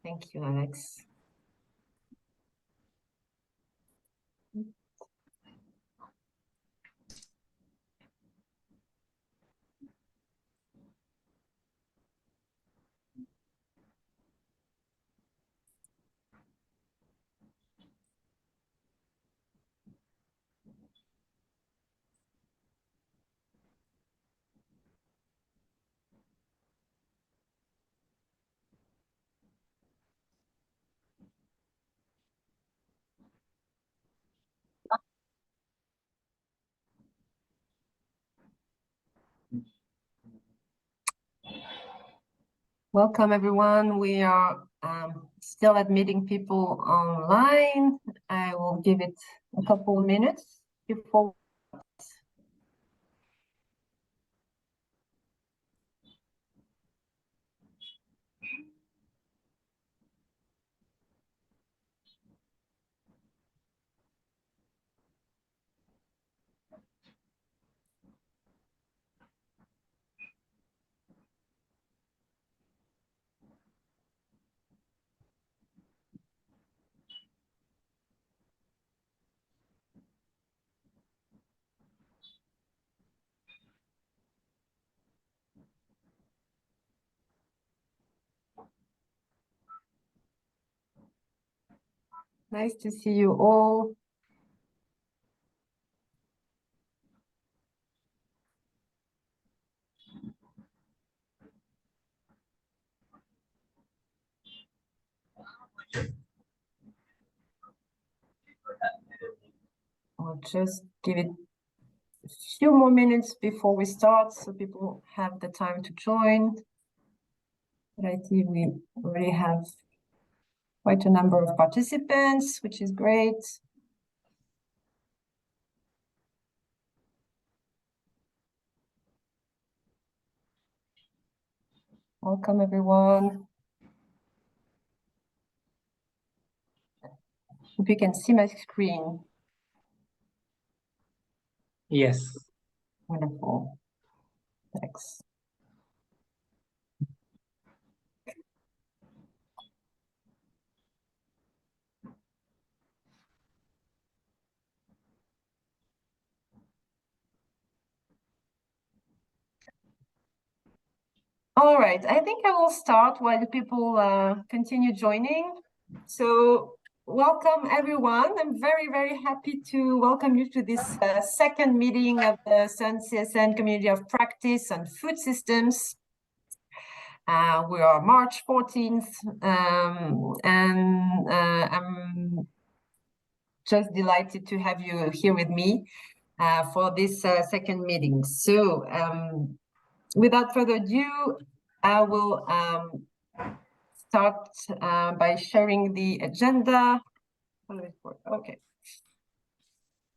Thank you, Alex. Welcome, everyone. We are still admitting people online. I will give it a couple of minutes before. Nice to see you all. I'll just give it a few more minutes before we start so people have the time to join. But I see we already have quite a number of participants, which is great. Welcome, everyone. Hope you can see my screen. Yes. Wonderful. Thanks. All right, I think I will start while people continue joining. So welcome, everyone. I'm very, very happy to welcome you to this second meeting of the CSN Community of Practice on Food Systems. We are March 14th, and I'm just delighted to have you here with me for this second meeting. So without further ado, I will start by sharing the agenda. Okay.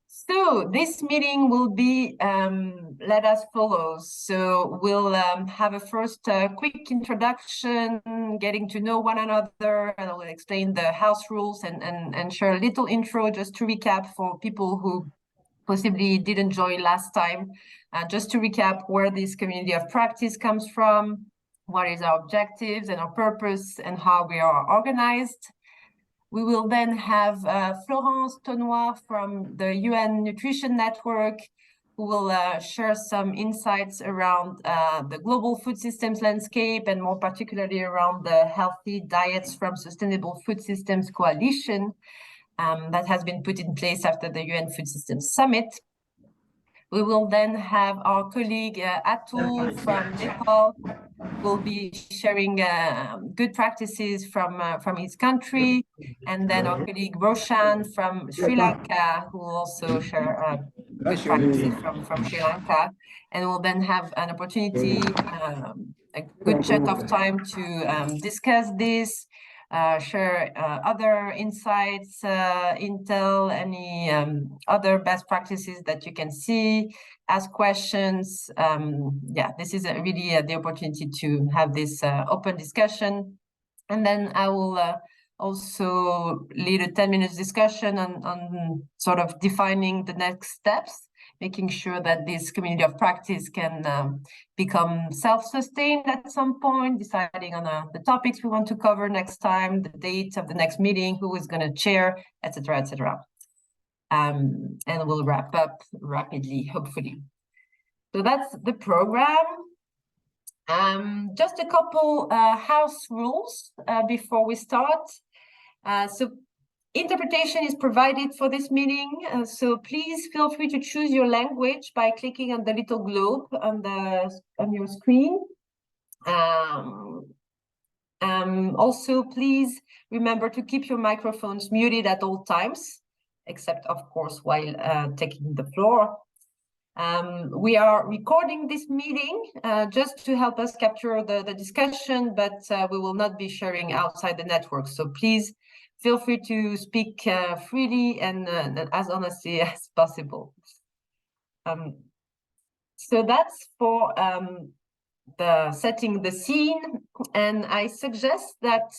So this meeting will be let as follows. So we'll have a first quick introduction, getting to know one another, and I'll explain the house rules and share a little intro just to recap for people who possibly didn't join last time. Just to recap where this community of practice comes from, what is our objectives and our purpose, and how we are organized. We will then have Florence Tonois from the UN Nutrition Network, who will share some insights around the global food systems landscape, and more particularly around the Healthy Diets from Sustainable Food Systems Coalition that has been put in place after the UN Food Systems Summit. We will then have our colleague Atul from Nepal, will be sharing good practices from his country, and then our colleague Roshan from Sri Lanka, who will also share good practices from Sri Lanka, and we'll then have an opportunity, a good chunk of time to discuss this, share other insights, intel, any other best practices that you can see, ask questions. Yeah, this is really the opportunity to have this open discussion. And then I will also lead a 10 minutes discussion on sort of defining the next steps making sure that this community of practice can become self-sustained at some point, deciding on the topics we want to cover next time, the date of the next meeting, who is going to chair, etc., etc. And we'll wrap up rapidly, hopefully. So that's the program. Just a couple house rules before we start. So interpretation is provided for this meeting, so please feel free to choose your language by clicking on the little globe on your screen. Also, please remember to keep your microphones muted at all times, except of course while taking the floor. We are recording this meeting just to help us capture the discussion, but we will not be sharing outside the network. So please feel free to speak freely and as honestly as possible. So that's for the setting the scene, and I suggest that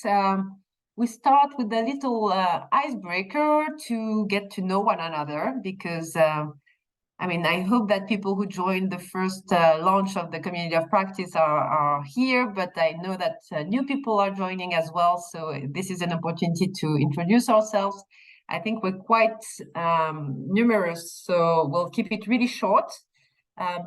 we start with a little icebreaker to get to know one another, because I mean, I hope that people who joined the first launch of the community of practice are here, but I know that new people are joining as well. So this is an opportunity to introduce ourselves. I think we're quite numerous, so we'll keep it really short.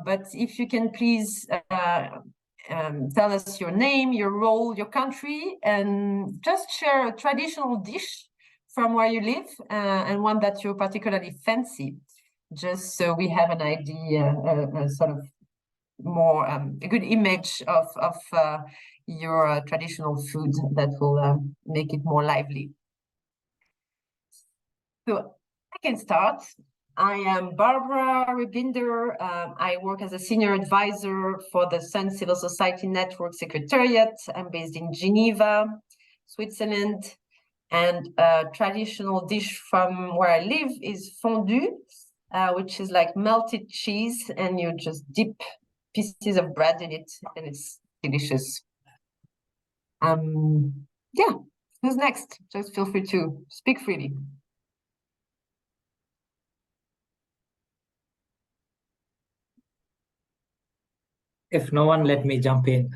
But if you can please tell us your name, your role, your country, and just share a traditional dish from where you live and one that you particularly fancy, just so we have an idea, sort of more a good image of your traditional food that will make it more lively. So I can start. I am Barbara Rebinder. I work as a senior advisor for the Sun Civil Society Network Secretariat. I'm based in Geneva, Switzerland, and a traditional dish from where I live is fondue, which is like melted cheese, and you just dip pieces of bread in it, and it's delicious. Yeah, who's next? Just feel free to speak freely. If no one, let me jump in.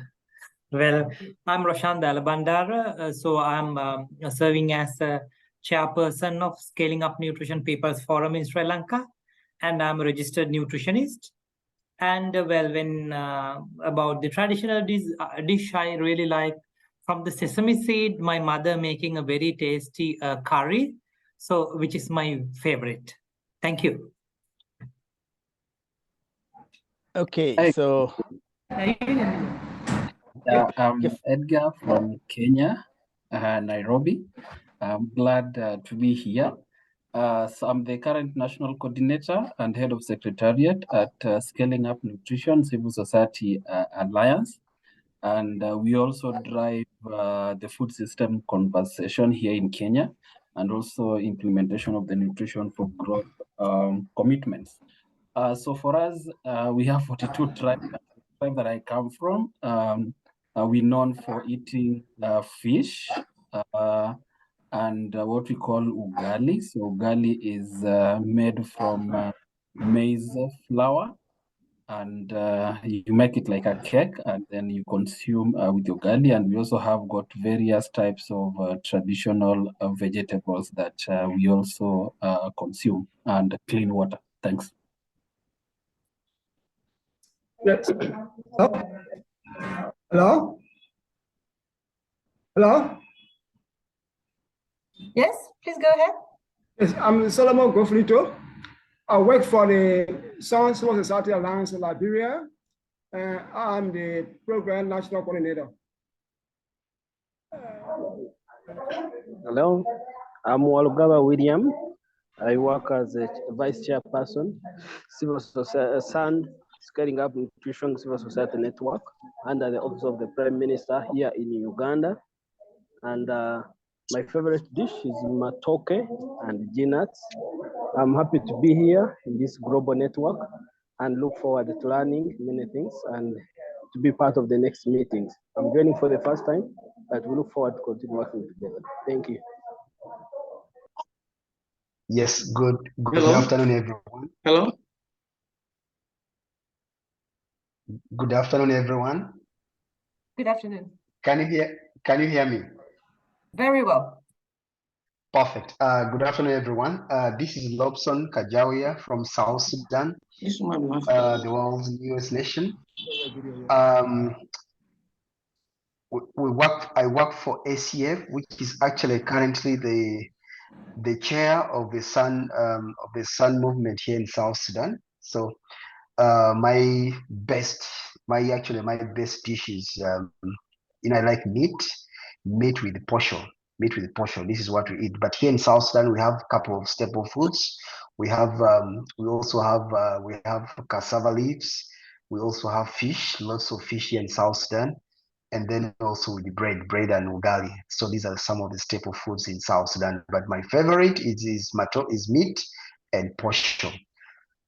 Well, I'm Roshan Dalabandara, so I'm serving as a chairperson of Scaling Up Nutrition People's Forum in Sri Lanka, and I'm a registered nutritionist. And well, when about the traditional dish I really like, from the sesame seed, my mother making a very tasty curry, so which is my favorite. Thank you. Okay, so yeah, I'm Edgar from Kenya, Nairobi. I'm glad to be here. So I'm the current national coordinator and head of secretariat at Scaling Up Nutrition Civil Society Alliance. And we also drive the food system conversation here in Kenya, and also implementation of the Nutrition for Growth commitments. So for us, we have 42 tribes. The tribe that I come from, we're known for eating fish and what we call ugali. So ugali is made from maize flour, and you make it like a cake, and then you consume with ugali. And we also have got various types of traditional vegetables that we also consume, and clean water. Thanks. Yes. Hello? Hello? Yes, please go ahead. Yes, I'm Solomon Gofrito. I work for the Sun Civil Society Alliance in Liberia, and I'm the program national coordinator. Hello, I'm Walugaba William. I work as a vice chairperson, Civil Society, Sun Scaling Up Nutrition Civil Society Network, under the Office of the Prime Minister here in Uganda. And my favorite dish is matoke and peanuts. I'm happy to be here in this global network and look forward to learning many things and to be part of the next meetings. I'm joining for the first time, but we look forward to continue working together. Thank you. Yes, good Hello. afternoon, everyone. Hello. Good afternoon, everyone. Good afternoon. Can you hear me? Very well. Perfect. Good afternoon, everyone. This is Lobson Kajawia from South Sudan, the world's newest nation. I work for ACF, which is actually currently the chair of the Sun movement here in South Sudan. So my best dish is I like meat with portion. This is what we eat. But here in South Sudan, we have a couple of staple foods. We have we have cassava leaves. We also have fish, lots of fish here in South Sudan, and then also with the bread and ugali. So these are some of the staple foods in South Sudan. But my favorite is meat and portion.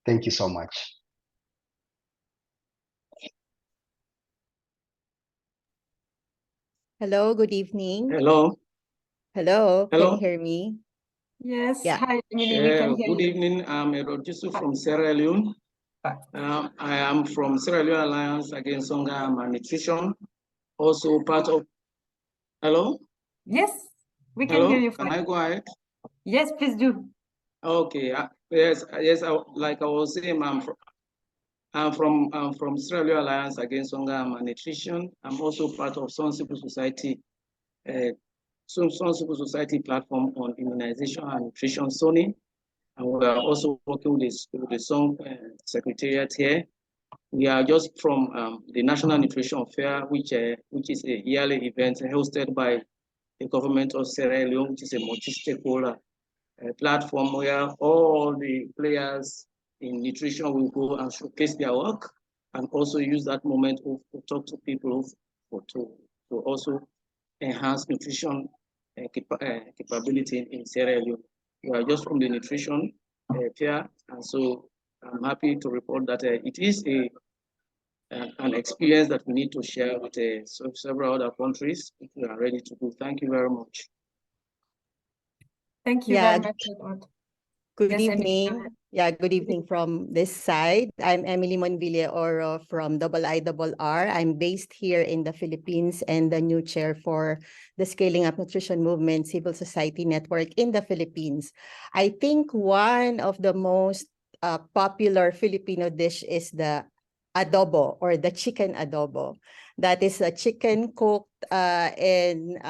Thank you so much. Hello, good evening. Hello. Hello, can Hello. you hear me? Yes. Yeah. Hi, Emily. We can hear Good you. evening. I'm Erojisu from Sierra Leone. I am from Sierra Leone Alliance Against Hunger and Malnutrition. Also part of. Hello. Yes, we can Hello. hear you Can fine. I go ahead? Yes, please do. Okay. Yes. Like I was saying, I'm from Sierra Leone Alliance Against Hunger and Malnutrition. I'm also part of Sun Civil Society. Sun Civil Society platform on immunization and nutrition zoning. And we are also working with the Sun Secretariat here. We are just from the National Nutrition Fair, which is a yearly event hosted by the government of Sierra Leone, which is a multi-stakeholder platform where all the players in nutrition will go and showcase their work and also use that moment to talk to people to also enhance nutrition capability in Sierra Leone. We are just from the nutrition fair, and so I'm happy to report that it is an experience that we need to share with several other countries if we are ready to do. Thank you very much. Thank you Yeah. very much, Edward. Good Yes, Emily, go evening. ahead. Yeah, good evening from this side. I'm Emily Monvilla Oro from IIRR. I'm based here in the Philippines and the new chair for the Scaling Up Nutrition Movement Civil Society Network in the Philippines. I think one of the most popular Filipino dish is the adobo or the chicken adobo. That is a chicken cooked in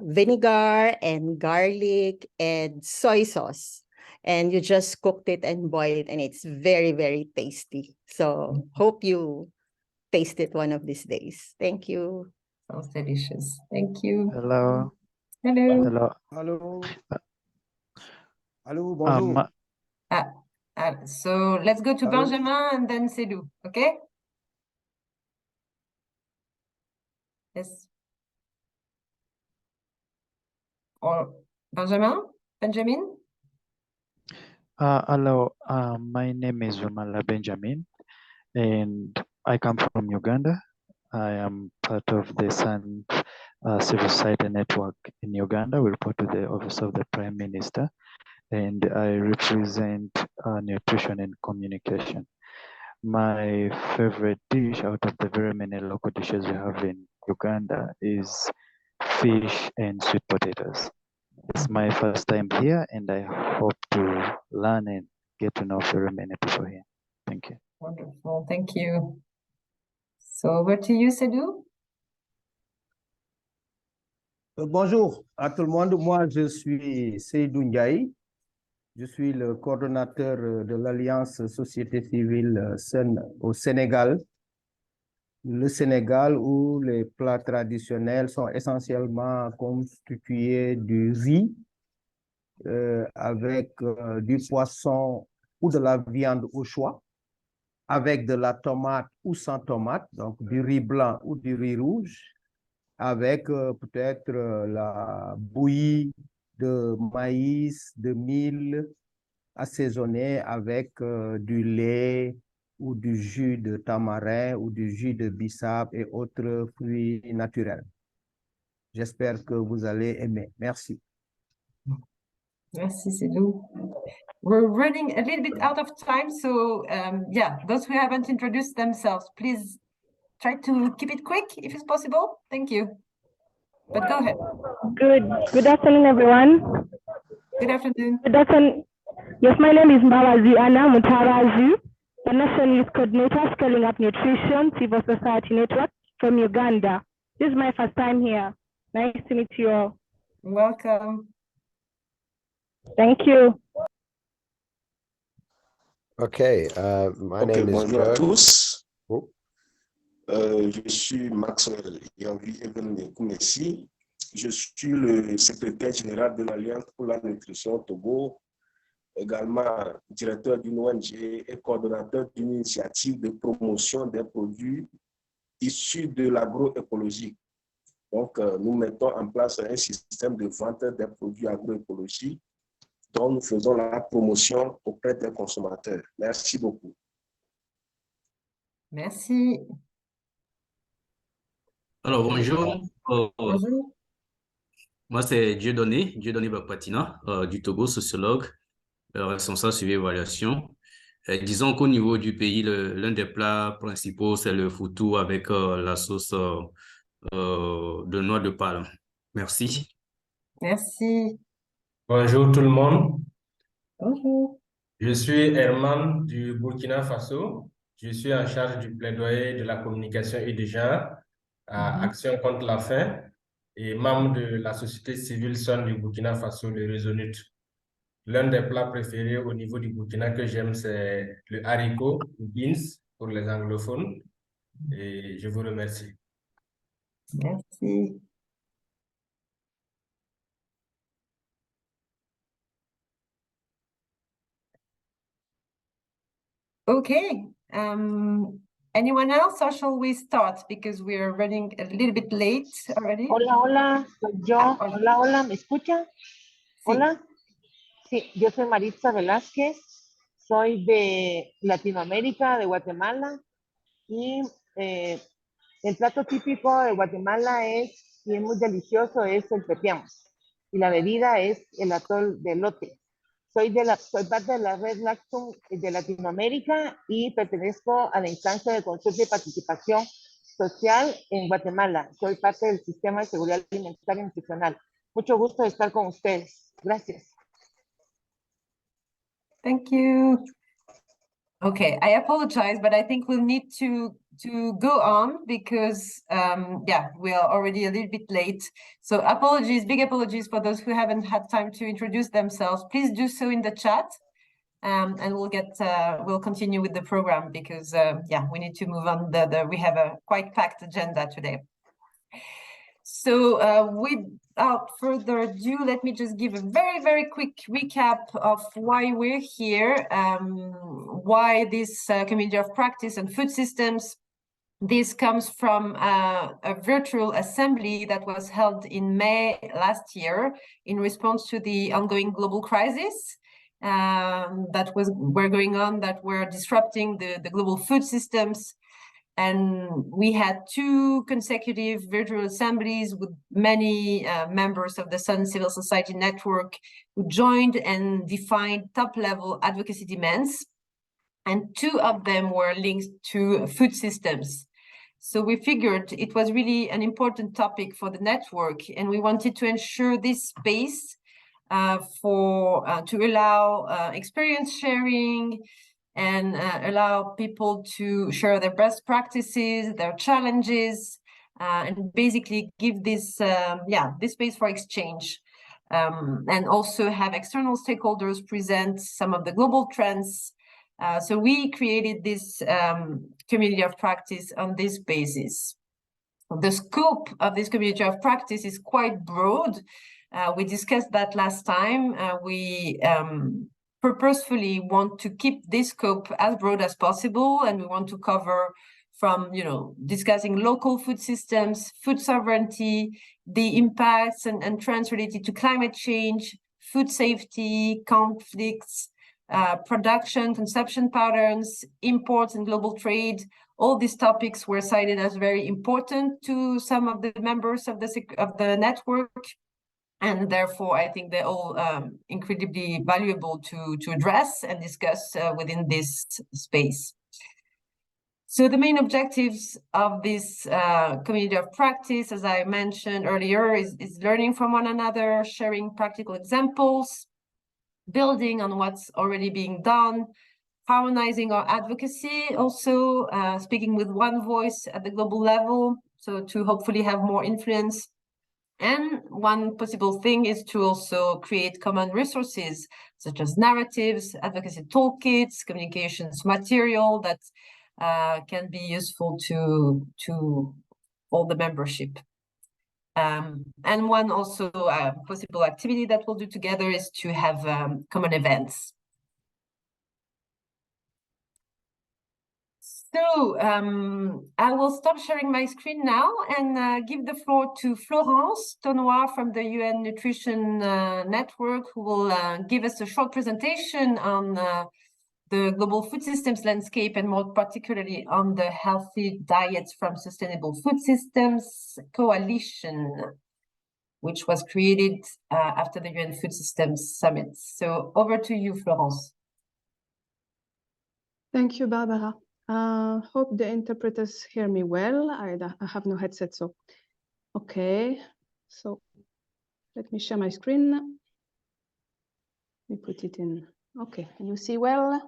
vinegar and garlic and soy sauce, and you just cooked it and boiled, and it's very, very tasty. So hope you taste it one of these days. Thank you. Sounds delicious. Thank you. Hello. Hello. Hello. Hello. Hello, bonjour. So let's go to Hello. Benjamin and then Sedou, okay? Yes. Or Benjamin? Hello. My name is Umala Benjamin, and I come from Uganda. I am part of the Sun Civil Society Network in Uganda. We report to the Office of the Prime Minister, and I represent nutrition and communication. My favorite dish out of the very many local dishes we have in Uganda is fish and sweet potatoes. It's my first time here, and I hope to learn and get to know very many people here. Thank you. Wonderful, thank you. So over to you, Sedou. Bonjour à tout le monde. Moi, je suis Seydou Ndiaye. Je suis le coordonnateur de l'Alliance Société Civile au Sénégal. Le Sénégal, où les plats traditionnels sont essentiellement constitués du riz avec du poisson ou de la viande au choix, avec de la tomate ou sans tomate, donc du riz blanc ou du riz rouge, avec peut-être la bouillie de maïs, de mil, assaisonné avec du lait ou du jus de tamarin ou du jus de bissap et autres fruits naturels. J'espère que vous allez aimer. Merci. Merci, Cédou. We're running a little bit out of time, so yeah, those who haven't introduced themselves, please try to keep it quick if it's possible. Thank you. But go ahead. Good afternoon, everyone. Good afternoon. Good afternoon. Yes, my name is Mbawazi Anna Mutarazu, the National Youth Coordinator, Scaling Up Nutrition, Civil Society Network from Uganda. This is my first time here. Nice to meet you all. Welcome. Thank you. Okay, my name is bonjour à Joe. tous. Oh. Je suis Maxwell Yanvi Evenmekoumessi. Je suis le secrétaire général de l'Alliance pour la nutrition au Togo, également directeur d'une ONG et coordonnateur d'une initiative de promotion des produits issus de l'agroécologie. Donc, nous mettons en place un système de vente des produits agroécologiques dont nous faisons la promotion auprès des consommateurs. Merci beaucoup. Merci. Alors, bonjour. Bonjour. Moi, c'est Dieudonné Bapatina, du Togo, sociologue, responsable suivi évaluation. Disons qu'au niveau du pays, l'un des plats principaux, c'est le foutou avec la sauce de noix de palme. Merci. Merci. Bonjour tout le monde. Bonjour. Je suis Herman du Burkina Faso. Je suis en charge du plaidoyer de la communication et des genres à Action contre la faim et membre de la société civile SON du Burkina Faso, le Résolute. L'un des plats préférés au niveau du Burkina que j'aime, c'est le haricot, ou beans pour les anglophones. Et je vous remercie. Merci. Okay. Anyone else, or shall we start because we are running a little bit late already? Hola, hola, soy yo. Hola, hola, ¿me escuchan? Sí. Hola. Sí, yo soy Maritza Velázquez, soy de Latinoamérica, de Guatemala, y el plato típico de Guatemala es, y es muy delicioso, es el pepiamos. Y la bebida es el atol de elote. Soy parte de la Red Lactum de Latinoamérica y pertenezco a la instancia de consulta y participación social en Guatemala. Soy parte del Sistema de Seguridad Alimentaria y Nutricional. Mucho gusto de estar con ustedes. Gracias. Thank you. Okay, I apologize, but I think we'll need to go on because yeah, we are already a little bit late. So apologies, big apologies for those who haven't had time to introduce themselves. Please do so in the chat, and we'll continue with the program because yeah, we need to move on. We have a quite packed agenda today. So without further ado, let me just give a very quick recap of why we're here, why this community of practice and food systems. This comes from a virtual assembly that was held in May last year in response to the ongoing global crisis that were going on, that were disrupting the global food systems. And we had 2 consecutive virtual assemblies with many members of the SON Civil Society Network who joined and defined top-level advocacy demands. And 2 of them were linked to food systems. So we figured it was really an important topic for the network, and we wanted to ensure this space to allow experience sharing, and allow people to share their best practices, their challenges, and basically give this this space for exchange, and also have external stakeholders present some of the global trends. So we created this community of practice on this basis. The scope of this community of practice is quite broad. We discussed that last time. We purposefully want to keep this scope as broad as possible, and we want to cover from, discussing local food systems, food sovereignty, the impacts and trends related to climate change, food safety, conflicts, production, consumption patterns, imports and global trade. All these topics were cited as very important to some of the members of the network. And therefore, I think they're all incredibly valuable to address and discuss within this space. So the main objectives of this community of practice, as I mentioned earlier, is learning from one another, sharing practical examples, building on what's already being done, harmonizing our advocacy, also speaking with one voice at the global level, so to hopefully have more influence. And one possible thing is to also create common resources, such as narratives, advocacy toolkits, communications material that can be useful to all the membership. And one also possible activity that we'll do together is to have common events. So I will stop sharing my screen now and give the floor to Florence Tonois from the UN Nutrition Network, who will give us a short presentation on the global food systems landscape and more particularly on the Healthy Diets from Sustainable Food Systems Coalition, which was created after the UN Food Systems Summit. So over to you, Florence. Thank you, Barbara. Hope the interpreters hear me well. I have no headset, so okay. So let me share my screen. Let me put it in. Okay, can you see well?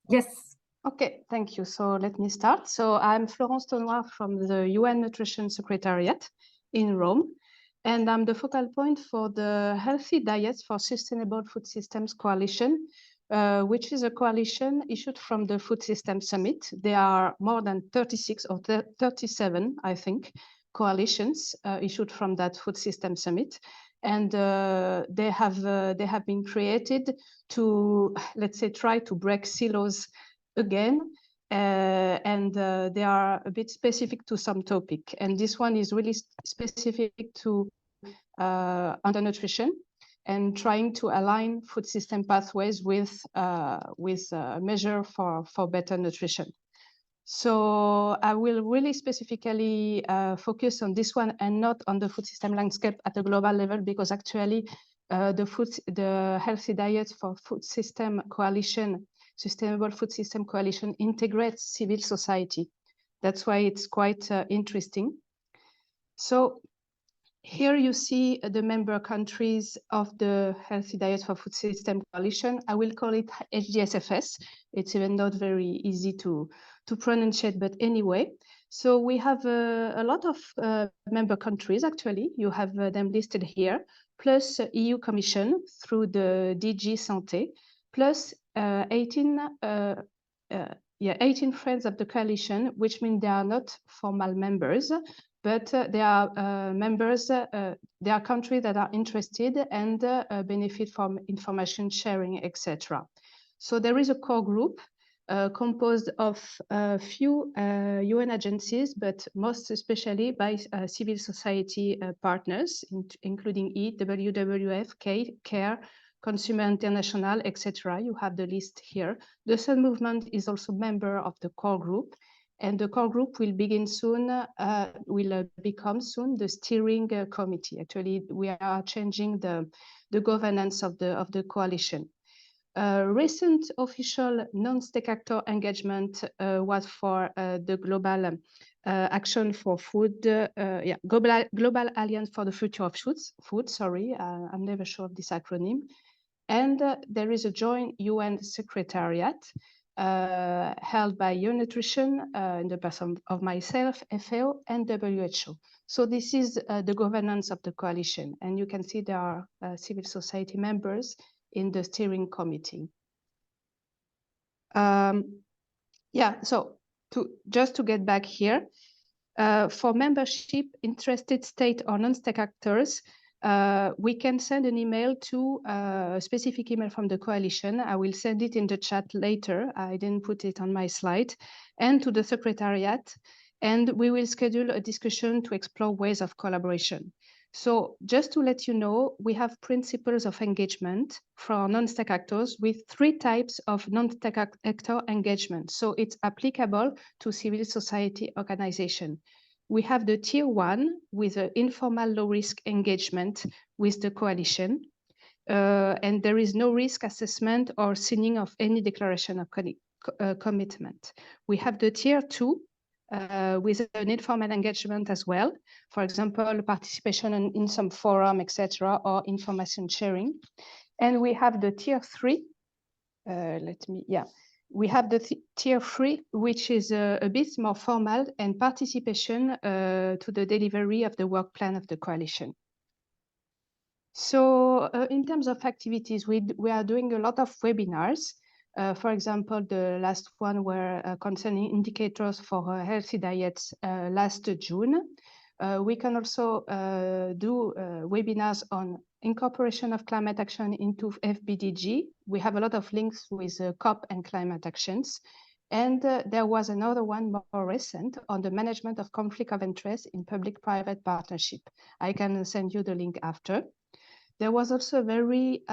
Yes. Okay, thank you. So let me start. So I'm Florence Tonois from the UN Nutrition Secretariat in Rome, and I'm the focal point for the Healthy Diets for Sustainable Food Systems Coalition, which is a coalition issued from the Food Systems Summit. There are more than 36 or 37, I think, coalitions issued from that Food Systems Summit. And they have been created to, let's say, try to break silos again. And they are a bit specific to some topic. And this one is really specific to undernutrition and trying to align food system pathways with a measure for better nutrition. So I will really specifically focus on this one and not on the food system landscape at a global level, because actually the Healthy Diet for Food System Coalition, Sustainable Food System Coalition integrates civil society. That's why it's quite interesting. So here you see the member countries of the Healthy Diet for Food System Coalition. I will call it HDSFS. It's even not very easy to pronunciate, but anyway. So we have a lot of member countries, actually. You have them listed here, plus EU Commission through the DG Santé, plus 18 friends of the coalition, which means they are not formal members, but they are members, they are countries that are interested and benefit from information sharing, etc. So there is a core group composed of a few UN agencies, but most especially by civil society partners, including WWF, CARE, Consumer International, etc. You have the list here. The Sun Movement is also a member of the core group. And the core group will begin soon, become soon the steering committee. Actually, we are changing the governance of the coalition. Recent official non-state actor engagement was for the Global Action for Food, Global Alliance for the Future of Food, sorry, I'm never sure of this acronym. And there is a joint UN Secretariat held by UN Nutrition in the person of myself, FAO, and WHO. So this is the governance of the coalition. And you can see there are civil society members in the steering committee. So just to get back here, for membership, interested state or non-state actors, we can send an email to a specific email from the coalition. I will send it in the chat later. I didn't put it on my slide, and to the secretariat. And we will schedule a discussion to explore ways of collaboration. So just to let you know, we have principles of engagement for non-state actors with 3 types of non-state actor engagement. So it's applicable to civil society organization. We have the tier 1 with an informal low-risk engagement with the coalition. And there is no risk assessment or signing of any declaration of commitment. We have the tier 2 with an informal engagement as well. For example, participation in some forum, etc., or information sharing. And we have the tier 3. We have the tier 3, which is a bit more formal and participation to the delivery of the work plan of the coalition. So in terms of activities, we are doing a lot of webinars. For example, the last one were concerning indicators for healthy diets last June. We can also do webinars on incorporation of climate action into FBDG. We have a lot of links with COP and climate actions. And there was another one more recent on the management of conflict of interest in public-private partnership. I can send you the link after. There was also a very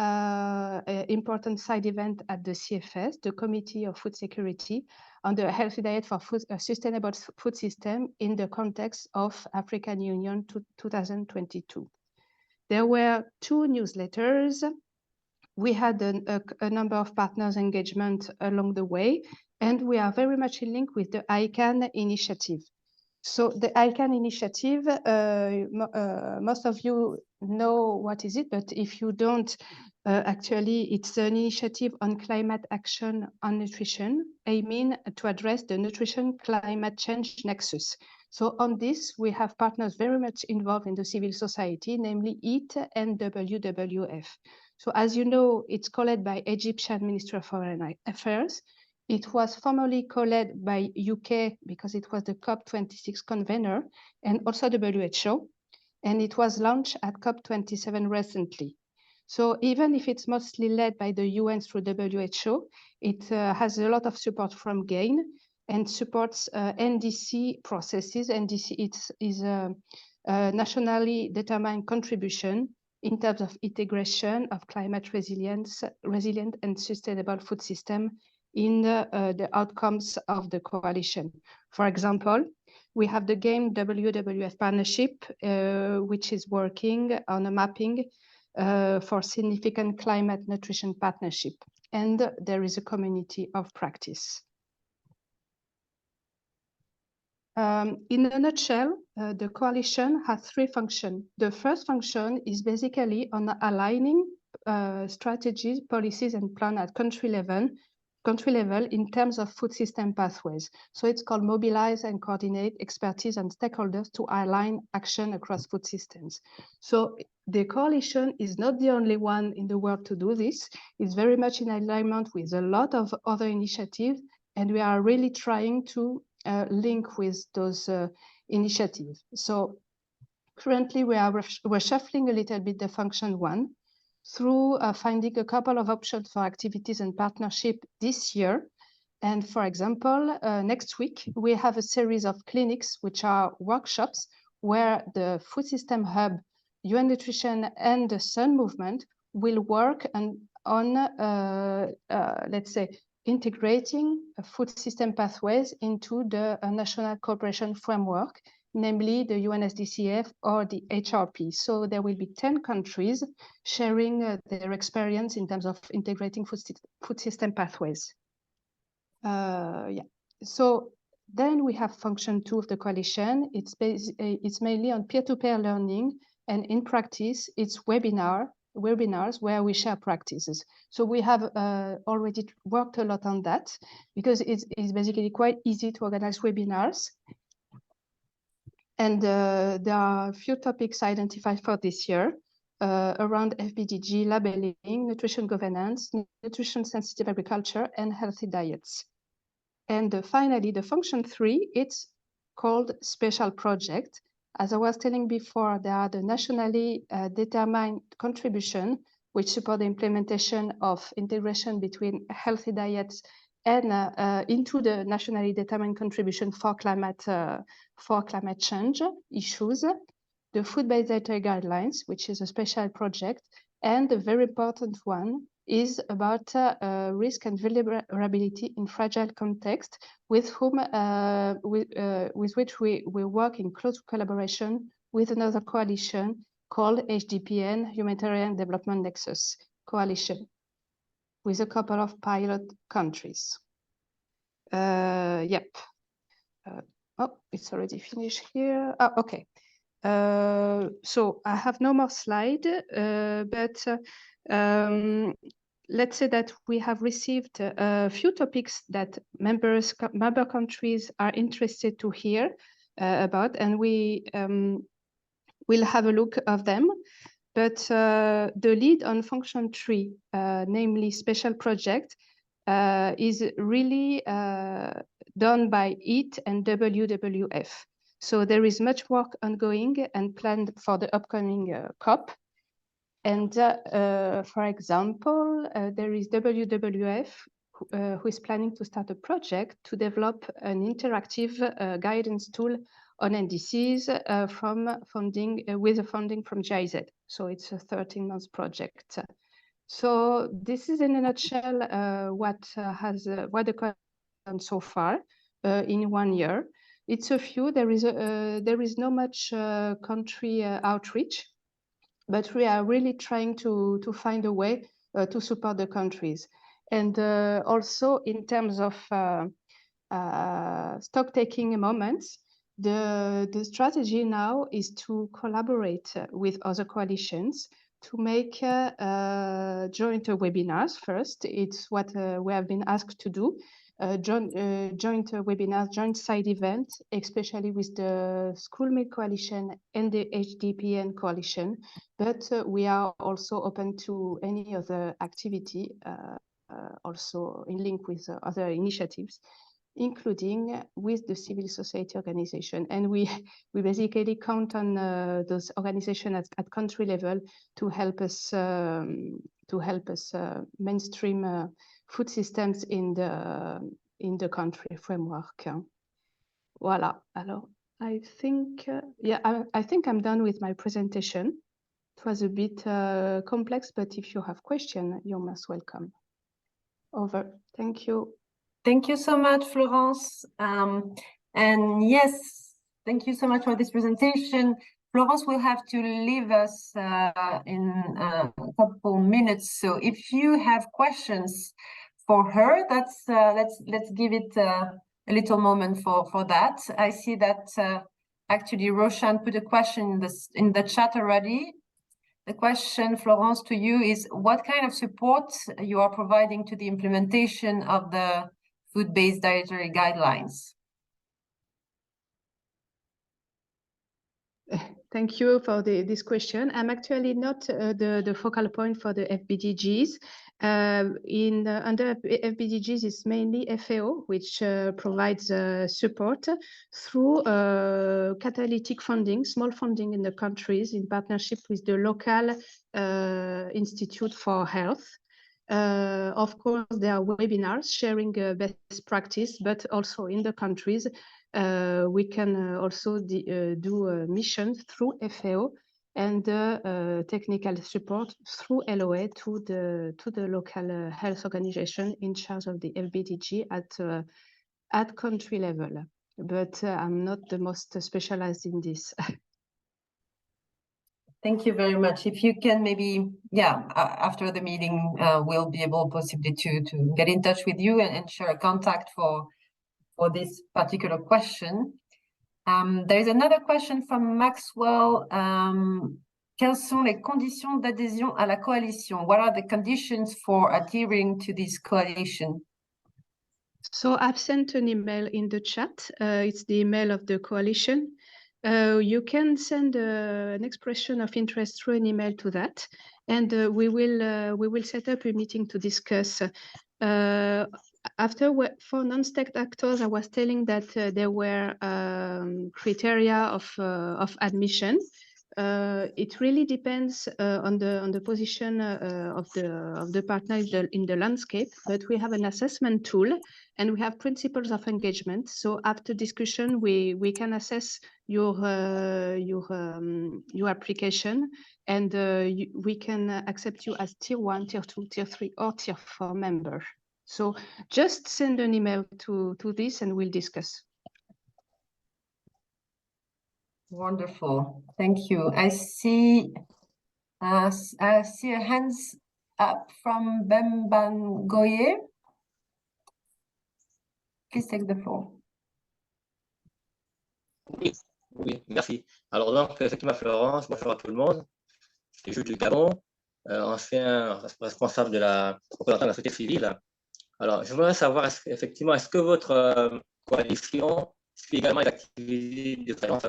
important side event at the CFS, the Committee of Food Security, on the healthy diet for sustainable food system in the context of African Union 2022. There were 2 newsletters. We had a number of partners engagement along the way, and we are very much in link with the ICANN initiative. So the ICANN initiative, most of you know what is it, but if you don't, actually it's an initiative on climate action on nutrition, aiming to address the nutrition climate change nexus. So on this, we have partners very much involved in the civil society, namely EAT and WWF. So as you know, it's co-led by Egyptian Ministry of Foreign Affairs. It was formerly co-led by UK because it was the COP26 convener and also WHO, and it was launched at COP27 recently. So even if it's mostly led by the UN through WHO, it has a lot of support from GAIN and supports NDC processes. NDC is a nationally determined contribution in terms of integration of climate resilient and sustainable food system in the outcomes of the coalition. For example, we have the GAIN WWF partnership, which is working on a mapping for significant climate nutrition partnership. And there is a community of practice. In a nutshell, the coalition has 3 functions. The first function is basically on aligning strategies, policies, and plans at country level in terms of food system pathways. So it's called mobilize and coordinate expertise and stakeholders to align action across food systems. So the coalition is not the only one in the world to do this. It's very much in alignment with a lot of other initiatives, and we are really trying to link with those initiatives. So currently we're shuffling a little bit the function 1 through finding a couple of options for activities and partnership this year. And for example, next week, we have a series of clinics, which are workshops where the Food System Hub, UN Nutrition, and the Sun Movement will work on let's say, integrating food system pathways into the national cooperation framework, namely the UNSDCF or the HRP. So there will be 10 countries sharing their experience in terms of integrating food system pathways. So then we have function 2 of the coalition. It's mainly on peer-to-peer learning, and in practice, it's webinars where we share practices. So we have already worked a lot on that because it's basically quite easy to organize webinars. And there are a few topics identified for this year around FBDG, labeling, nutrition governance, nutrition sensitive agriculture, and healthy diets. And finally, the function 3, it's called special project. As I was telling before, there are the nationally determined contribution, which support the implementation of integration between healthy diets and into the nationally determined contribution for climate change issues, the food-based dietary guidelines, which is a special project, and the very important one, is about risk and vulnerability in fragile context, with whom with which we work in close collaboration with another coalition called HDPN, Humanitarian Development Nexus Coalition, with a couple of pilot countries. Yep. Oh, it's already finished here. Oh, okay. So I have no more slide, but let's say that we have received a few topics that member countries are interested to hear about, and we will have a look of them. But the lead on function 3, namely special project, is really done by EAT and WWF. So there is much work ongoing and planned for the upcoming COP. And for example, there is WWF who is planning to start a project to develop an interactive guidance tool on NDCs with the funding from GIZ. So it's a 13-month project. So this is in a nutshell what the country done so far in 1 year. It's a few. There is no much country outreach, but we are really trying to find a way to support the countries. And also in terms of stock-taking moments, the strategy now is to collaborate with other coalitions to make joint webinars first. It's what we have been asked to do. Joint webinars, joint side events, especially with the School Meal Coalition and the HDPN Coalition. But we are also open to any other activity, also in link with other initiatives, including with the civil society organization. And we basically count on those organizations at country level to help us mainstream food systems in the country framework. Voilà. Alors, I think I think I'm done with my presentation. It was a bit complex, but if you have questions, you're most welcome. Over. Thank you. Thank you so much, Florence. And yes, thank you so much for this presentation. Florence will have to leave us in a couple minutes. So if you have questions for her, that's let's give it a little moment for that. I see that actually Roshan put a question in the chat already. The question, Florence, to you is what kind of support you are providing to the implementation of the food-based dietary guidelines? Thank you for this question. I'm actually not the focal point for the FBDGs. Under FBDGs is mainly FAO, which provides support through catalytic funding, small funding in the countries in partnership with the local Institute for Health. Of course, there are webinars sharing best practice, but also in the countries, we can also do missions through FAO and technical support through LOA to the local health organization in charge of the FBDG at country level. But I'm not the most specialized in this. Thank you very much. If you can maybe, after the meeting, we'll be able possibly to get in touch with you and share a contact for this particular question. There is another question from Maxwell. Quelles sont les conditions d'adhésion à la coalition? What are the conditions for adhering to this coalition? So I've sent an email in the chat. It's the email of the coalition. You can send an expression of interest through an email to that, and we will set up a meeting to discuss. For non-state actors, I was telling that there were criteria of admission. It really depends on the position of the partner in the landscape, but we have an assessment tool and we have principles of engagement. So after discussion, we can assess your application, and we can accept you as tier 1, tier 2, tier 3, or tier 4 member. So just send an email to this and we'll discuss. Wonderful, thank you. I see a hands up from Bembangoye. Please take the floor. Oui, oui, merci. Alors donc, effectivement, Florence, bonjour à tout le monde. Je suis du Gabon, ancien responsable de la représentant de la société civile. Alors, je voudrais savoir, effectivement, est-ce que votre coalition suit également les activités de présence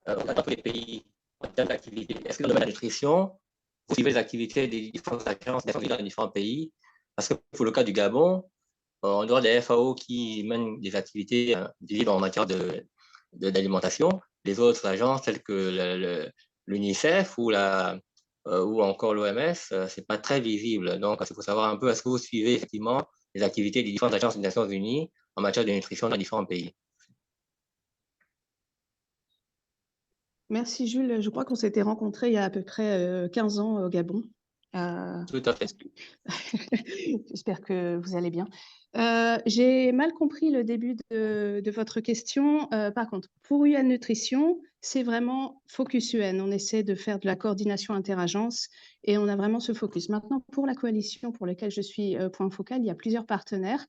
dans tous les pays en termes d'activité? Est-ce que dans le domaine de la nutrition, vous suivez les activités des différentes agences dans les différents pays? Parce que pour le cas du Gabon, en dehors des FAO qui mènent des activités visibles en matière d'alimentation, les autres agences telles que l'UNICEF ou encore l'OMS, c'est pas très visible. Donc, il faut savoir un peu, est-ce que vous suivez effectivement les activités des différentes agences des Nations Unies en matière de nutrition dans différents pays? Merci Jules, je crois qu'on s'était rencontrés il y a à peu près 15 ans au Gabon. Tout à fait. J'espère que vous allez bien. J'ai mal compris le début de votre question. Par contre, pour UN Nutrition, c'est vraiment focus UN. On essaie de faire de la coordination interagence et on a vraiment ce focus. Maintenant, pour la coalition pour laquelle je suis point focal, il y a plusieurs partenaires.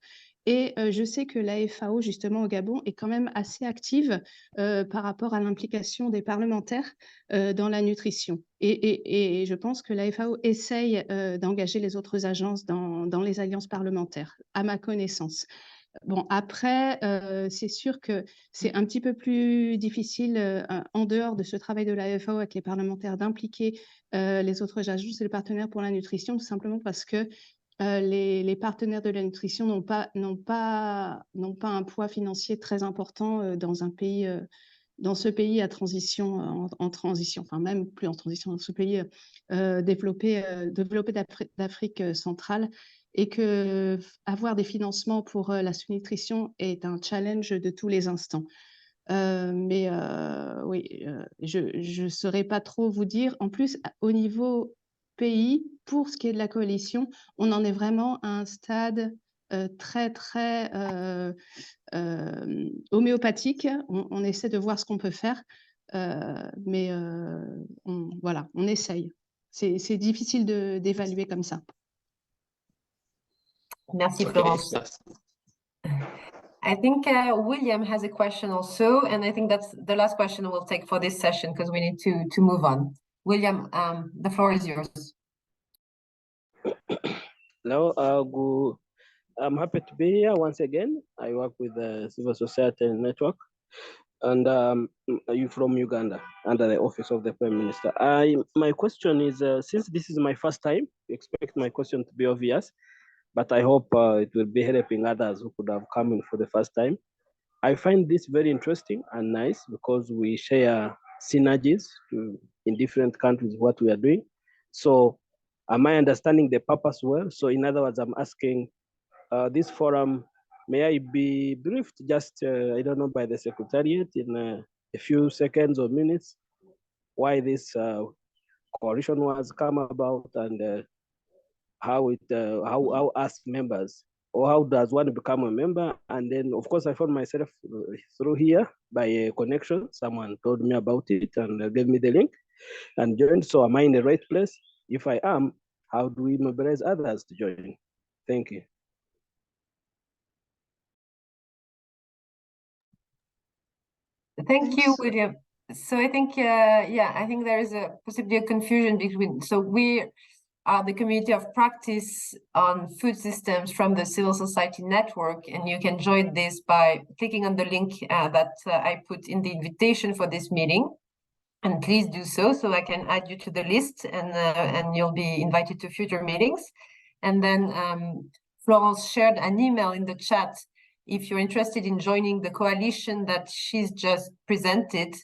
Et je sais que la FAO, justement, au Gabon, est quand même assez active par rapport à l'implication des parlementaires dans la nutrition. Et je pense que la FAO essaye d'engager les autres agences dans les alliances parlementaires, à ma connaissance. Bon, après, c'est sûr que c'est un petit peu plus difficile en dehors de ce travail de la FAO avec les parlementaires d'impliquer les autres agences et les partenaires pour la nutrition, tout simplement parce que les partenaires de la nutrition n'ont pas un poids financier très important dans un pays, dans ce pays à transition, en transition, enfin même plus en transition, dans ce pays développé d'Afrique centrale, et que avoir des financements pour la sous-nutrition est un challenge de tous les instants. Mais oui, je ne saurais pas trop vous dire. En plus, au niveau pays, pour ce qui est de la coalition, on en est vraiment à un stade très homéopathique. On essaie de voir ce qu'on peut faire, mais voilà, on essaye. C'est difficile d'évaluer comme ça. Merci, Okay, Florence. merci. I think William has a question also, and I think that's the last question we'll take for this session because we need to move on. William, the floor is yours. Hello, I'm happy to be here once again. I work with the Civil Society Network, and I'm from Uganda, under the Office of the Prime Minister. My question is, since this is my first time, I expect my question to be obvious, but I hope it will be helping others who could have come in for the first time. I find this very interesting and nice because we share synergies in different countries, what we are doing. So am I understanding the purpose well? So in other words, I'm asking this forum, may I be briefed just, I don't know, by the Secretariat in a few seconds or minutes, why this coalition was come about and how us members, or how does one become a member? And then, of course, I found myself through here by a connection. Someone told me about it and gave me the link and joined. So am I in the right place? If I am, how do we mobilize others to join? Thank you. Thank you, William. So I think, yeah, I think there is possibly a confusion between, so we are the community of practice on food systems from the Civil Society Network, and you can join this by clicking on the link that I put in the invitation for this meeting. And please do so I can add you to the list, and you'll be invited to future meetings. And then Florence shared an email in the chat if you're interested in joining the coalition that she's just presented.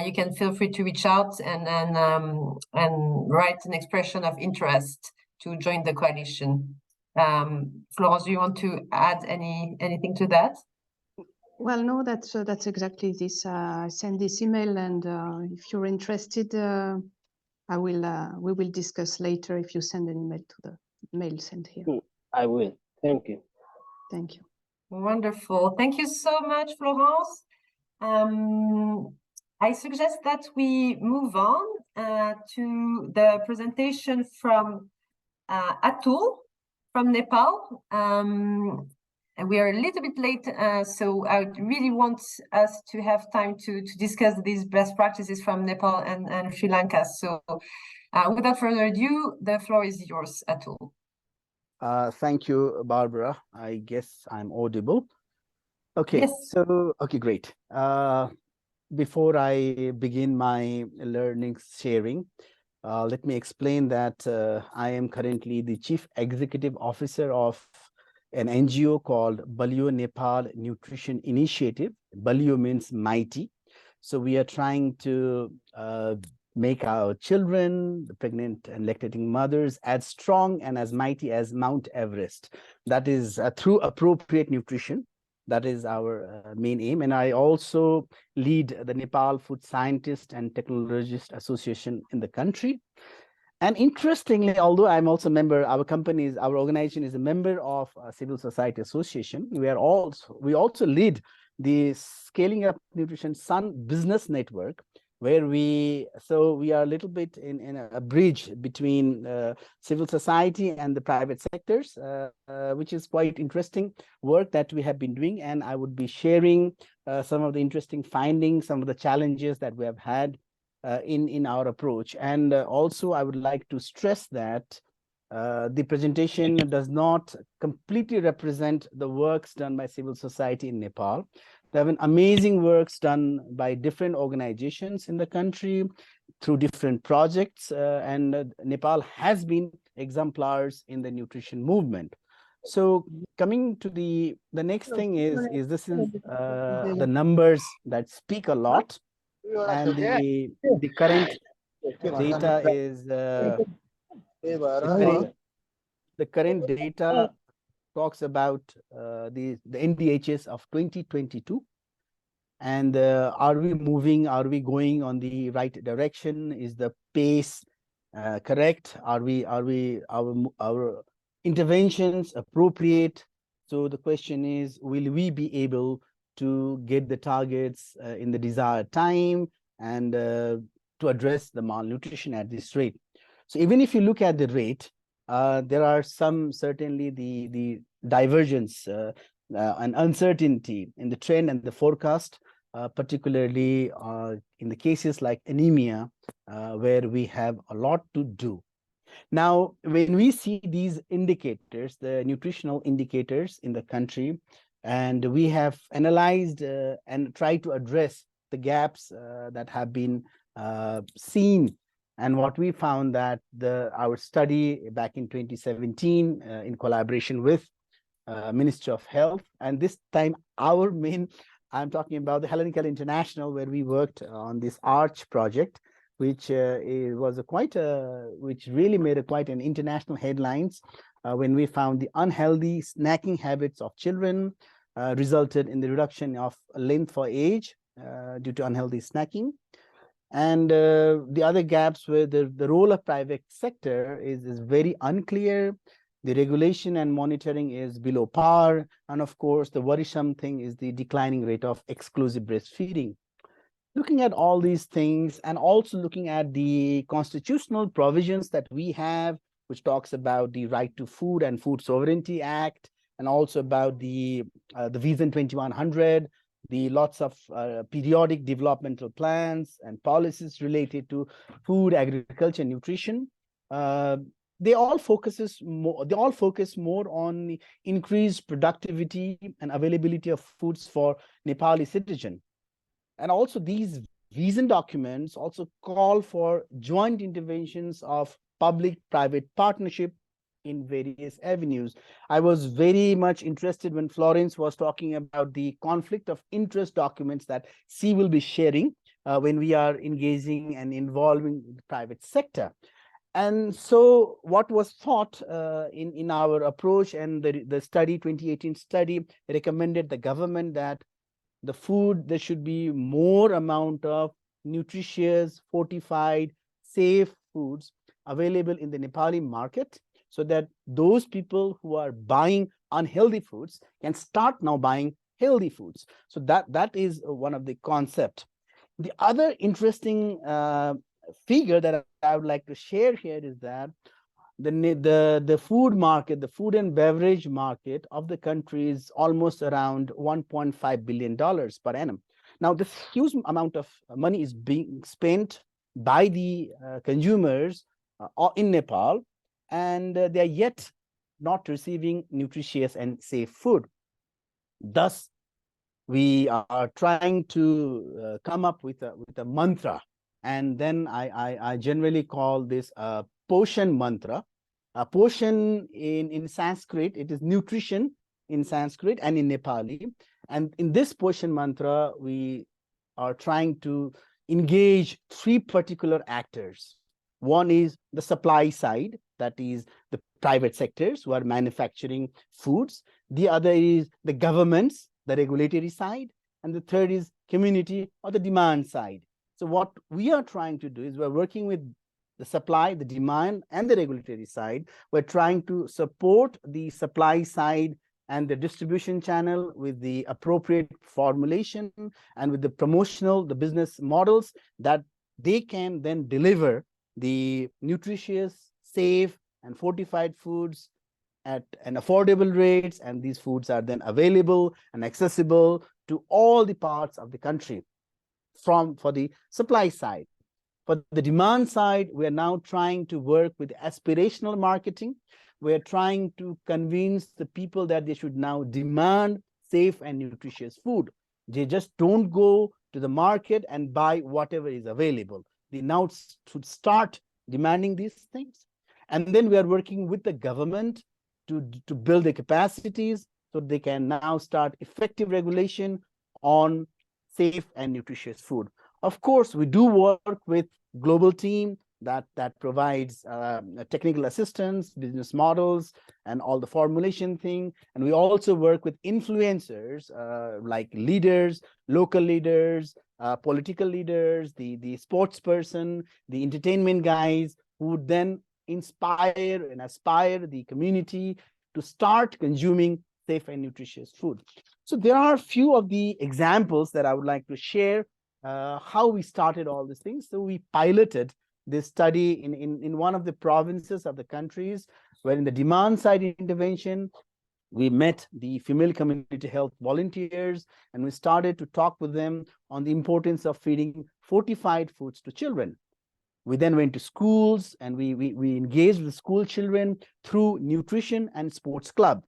you can feel free to reach out and write an expression of interest to join the coalition. Florence, do you want to add anything to that? Well, no, that's exactly this. I send this email, and if you're interested, we will discuss later if you send an email to the mail sent here. I will. Thank you. Thank you. Wonderful. Thank you so much, Florence. I suggest that we move on to the presentation from Atul from Nepal. And we are a little bit late, so I really want us to have time to discuss these best practices from Nepal and Sri Lanka. So without further ado, the floor is yours, Atul. Thank you, Barbara. I guess I'm audible. Okay, yes. So, okay, great. Before I begin my learning sharing, let me explain that I am currently the Chief Executive Officer of an NGO called Balio Nepal Nutrition Initiative. Balio means mighty. So we are trying to make our children, the pregnant and lactating mothers, as strong and as mighty as Mount Everest. That is through appropriate nutrition. That is our main aim. And I also lead the Nepal Food Scientist and Technologist Association in the country. And interestingly, although I'm also a member, our organization is a member of a civil society association. We also lead the Scaling Up Nutrition Sun Business Network, where we are a little bit in a bridge between civil society and the private sectors, which is quite interesting work that we have been doing. And I would be sharing some of the interesting findings, some of the challenges that we have had in our approach. And also I would like to stress that the presentation does not completely represent the works done by civil society in Nepal. There have been amazing works done by different organizations in the country through different projects, and Nepal has been exemplars in the nutrition movement. So coming to the next thing is the numbers that speak a lot. And the current data is the current data talks about the NDHS of 2022. And are we moving? Are we going on the right direction? Is the pace correct? Are our interventions appropriate? So the question is, will we be able to get the targets in the desired time and to address the malnutrition at this rate? So even if you look at the rate, there are certainly the divergence and uncertainty in the trend and the forecast, particularly in the cases like anemia, where we have a lot to do. Now, when we see these indicators, the nutritional indicators in the country, and we have analyzed and tried to address the gaps that have been seen. And what we found that our study back in 2017 in collaboration with Ministry of Health, and this time I'm talking about the Hellenic Health International, where we worked on this ARCH project, which which really made quite an international headlines when we found the unhealthy snacking habits of children resulted in the reduction of length for age due to unhealthy snacking. And the other gaps where the role of private sector is very unclear. The regulation and monitoring is below par. And of course, the worrisome thing is the declining rate of exclusive breastfeeding. Looking at all these things and also looking at the constitutional provisions that we have, which talks about the Right to Food and Food Sovereignty Act, and also about the Vision 2100, the lots of periodic developmental plans and policies related to food, agriculture, and nutrition. They all focus more on the increased productivity and availability of foods for Nepali citizens. And also these vision documents also call for joint interventions of public-private partnership in various avenues. I was very much interested when Florence was talking about the conflict of interest documents that she will be sharing, when we are engaging and involving the private sector. And so what was thought in our approach, and the study, 2018 study, recommended the government that the food, there should be more amount of nutritious, fortified, safe foods available in the Nepali market, so that those people who are buying unhealthy foods can start now buying healthy foods. So that is one of the concept. The other interesting figure that I would like to share here is that the food market, the food and beverage market of the country is almost around $1.5 billion per annum. Now, this huge amount of money is being spent by the consumers in Nepal, and they are yet not receiving nutritious and safe food. Thus, we are trying to come up with a mantra, and then I generally call this a Poshan mantra. Poshan in Sanskrit, it is nutrition in Sanskrit and in Nepali. And in this Poshan mantra, we are trying to engage three particular actors. One is the supply side, that is the private sectors who are manufacturing foods. The other is the governments, the regulatory side, and the third is community or the demand side. So what we are trying to do is we're working with the supply, the demand, and the regulatory side. We're trying to support the supply side and the distribution channel with the appropriate formulation and with the promotional, the business models that they can then deliver the nutritious, safe, and fortified foods at an affordable rates, and these foods are then available and accessible to all the parts of the country for the supply side. For the demand side, we are now trying to work with aspirational marketing. We're trying to convince the people that they should now demand safe and nutritious food. They just don't go to the market and buy whatever is available. They now should start demanding these things. And then we are working with the government to build the capacities so they can now start effective regulation on safe and nutritious food. Of course, we do work with global team that provides technical assistance, business models, and all the formulation thing. And we also work with influencers like leaders, local leaders, political leaders, the sports person, the entertainment guys, who would then inspire and aspire the community to start consuming safe and nutritious food. So there are a few of the examples that I would like to share how we started all these things. So we piloted this study in one of the provinces of the countries, where in the demand side intervention, we met the female community health volunteers, and we started to talk with them on the importance of feeding fortified foods to children. We then went to schools, and we engaged with school children through nutrition and sports club.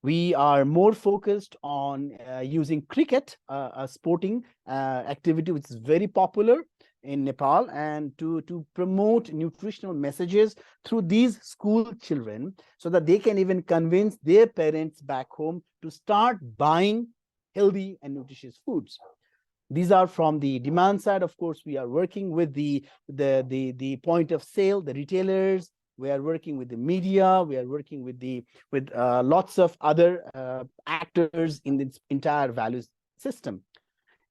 We are more focused on using cricket, a sporting activity which is very popular in Nepal, and to promote nutritional messages through these school children so that they can even convince their parents back home to start buying healthy and nutritious foods. These are from the demand side. Of course, we are working with the point of sale, the retailers. We are working with the media. We are working with lots of other actors in the entire value system.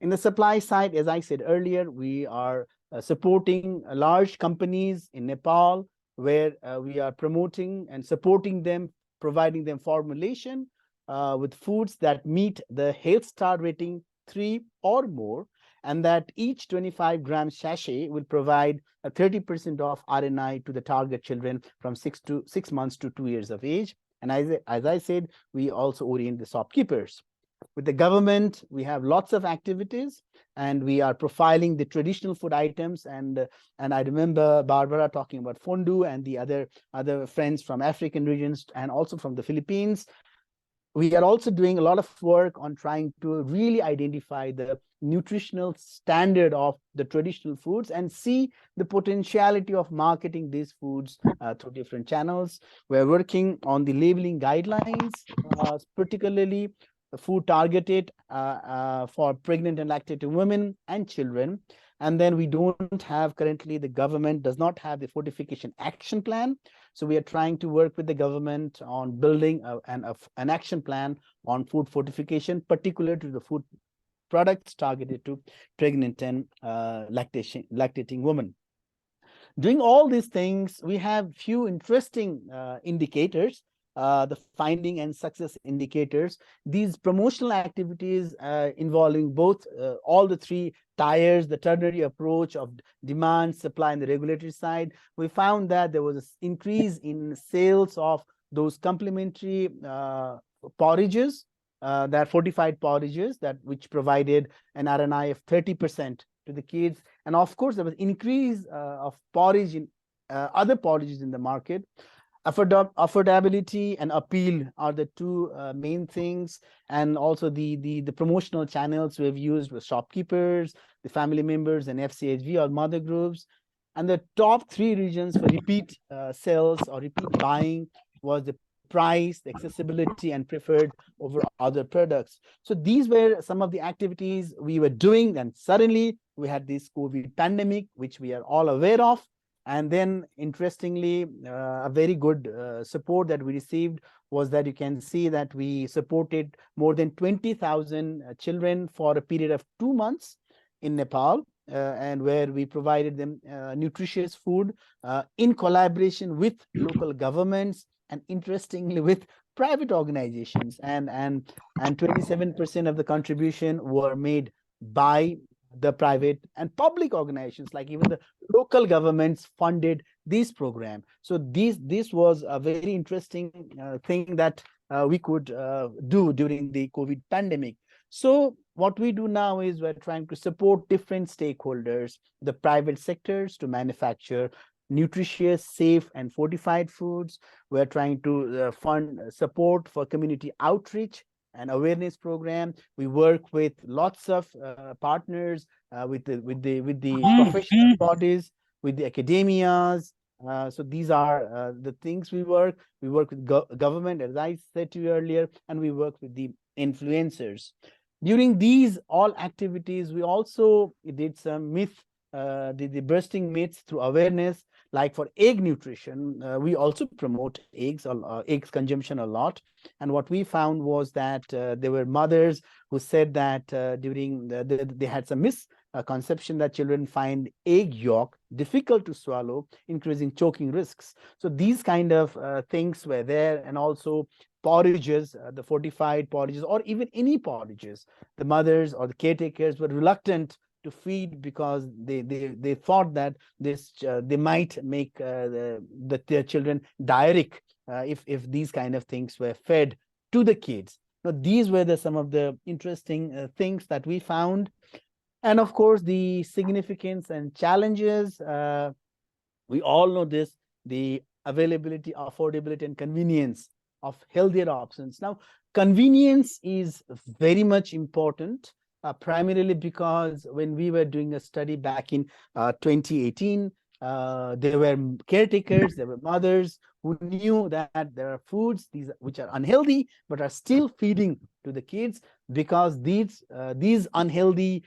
In the supply side, as I said earlier, we are supporting large companies in Nepal, where we are promoting and supporting them, providing them formulation with foods that meet the health star rating 3 or more, and that each 25-gram sachet will provide a 30% off RNI to the target children from 6 months to 2 years of age. And as I said, we also orient the shopkeepers. With the government, we have lots of activities, and we are profiling the traditional food items. And I remember Barbara talking about fondue and the other friends from African regions and also from the Philippines. We are also doing a lot of work on trying to really identify the nutritional standard of the traditional foods and see the potentiality of marketing these foods through different channels. We're working on the labeling guidelines, particularly food targeted for pregnant and lactating women and children. And then we don't have currently, the government does not have the fortification action plan. So we are trying to work with the government on building an action plan on food fortification, particular to the food products targeted to pregnant and lactating women. Doing all these things, we have few interesting indicators, the finding and success indicators. These promotional activities involving both all the three tiers, the ternary approach of demand, supply, and the regulatory side, we found that there was an increase in sales of those complementary porridges, that fortified porridges, which provided an RNI of 30% to the kids. And of course, there was increase of porridge in other porridges in the market. Affordability and appeal are the two main things, and also the promotional channels we've used with shopkeepers, the family members, and FCHV or mother groups. And the top three reasons for repeat sales or repeat buying was the price, the accessibility, and preferred over other products. So these were some of the activities we were doing, and suddenly we had this COVID pandemic, which we are all aware of. And then, interestingly, a very good support that we received was that you can see that we supported more than 20,000 children for a period of 2 months in Nepal, and where we provided them nutritious food in collaboration with local governments and, interestingly, with private organizations. And 27% of the contribution were made by the private and public organizations, like even the local governments funded this program. So this was a very interesting thing that we could do during the COVID pandemic. So what we do now is we're trying to support different stakeholders, the private sectors, to manufacture nutritious, safe, and fortified foods. We're trying to fund support for community outreach and awareness program. We work with lots of partners, with the professional bodies, with the academias. So these are the things we work. We work with government, as I said to you earlier, and we work with the influencers. During these all activities, we also did some the bursting myths through awareness. Like for egg nutrition, we also promote eggs consumption a lot. And what we found was that there were mothers who said that during they had some misconception that children find egg yolk difficult to swallow, increasing choking risks. So these kind of things were there. And also porridges, the fortified porridges, or even any porridges, the mothers or the caretakers were reluctant to feed because they thought that they might make their children diarrhea if these kind of things were fed to the kids. Now, these were some of the interesting things that we found. And of course, the significance and challenges, we all know this, the availability, affordability, and convenience of healthier options. Now, convenience is very much important. Primarily because when we were doing a study back in 2018, there were caretakers, there were mothers who knew that there are foods which are unhealthy but are still feeding to the kids, because these unhealthy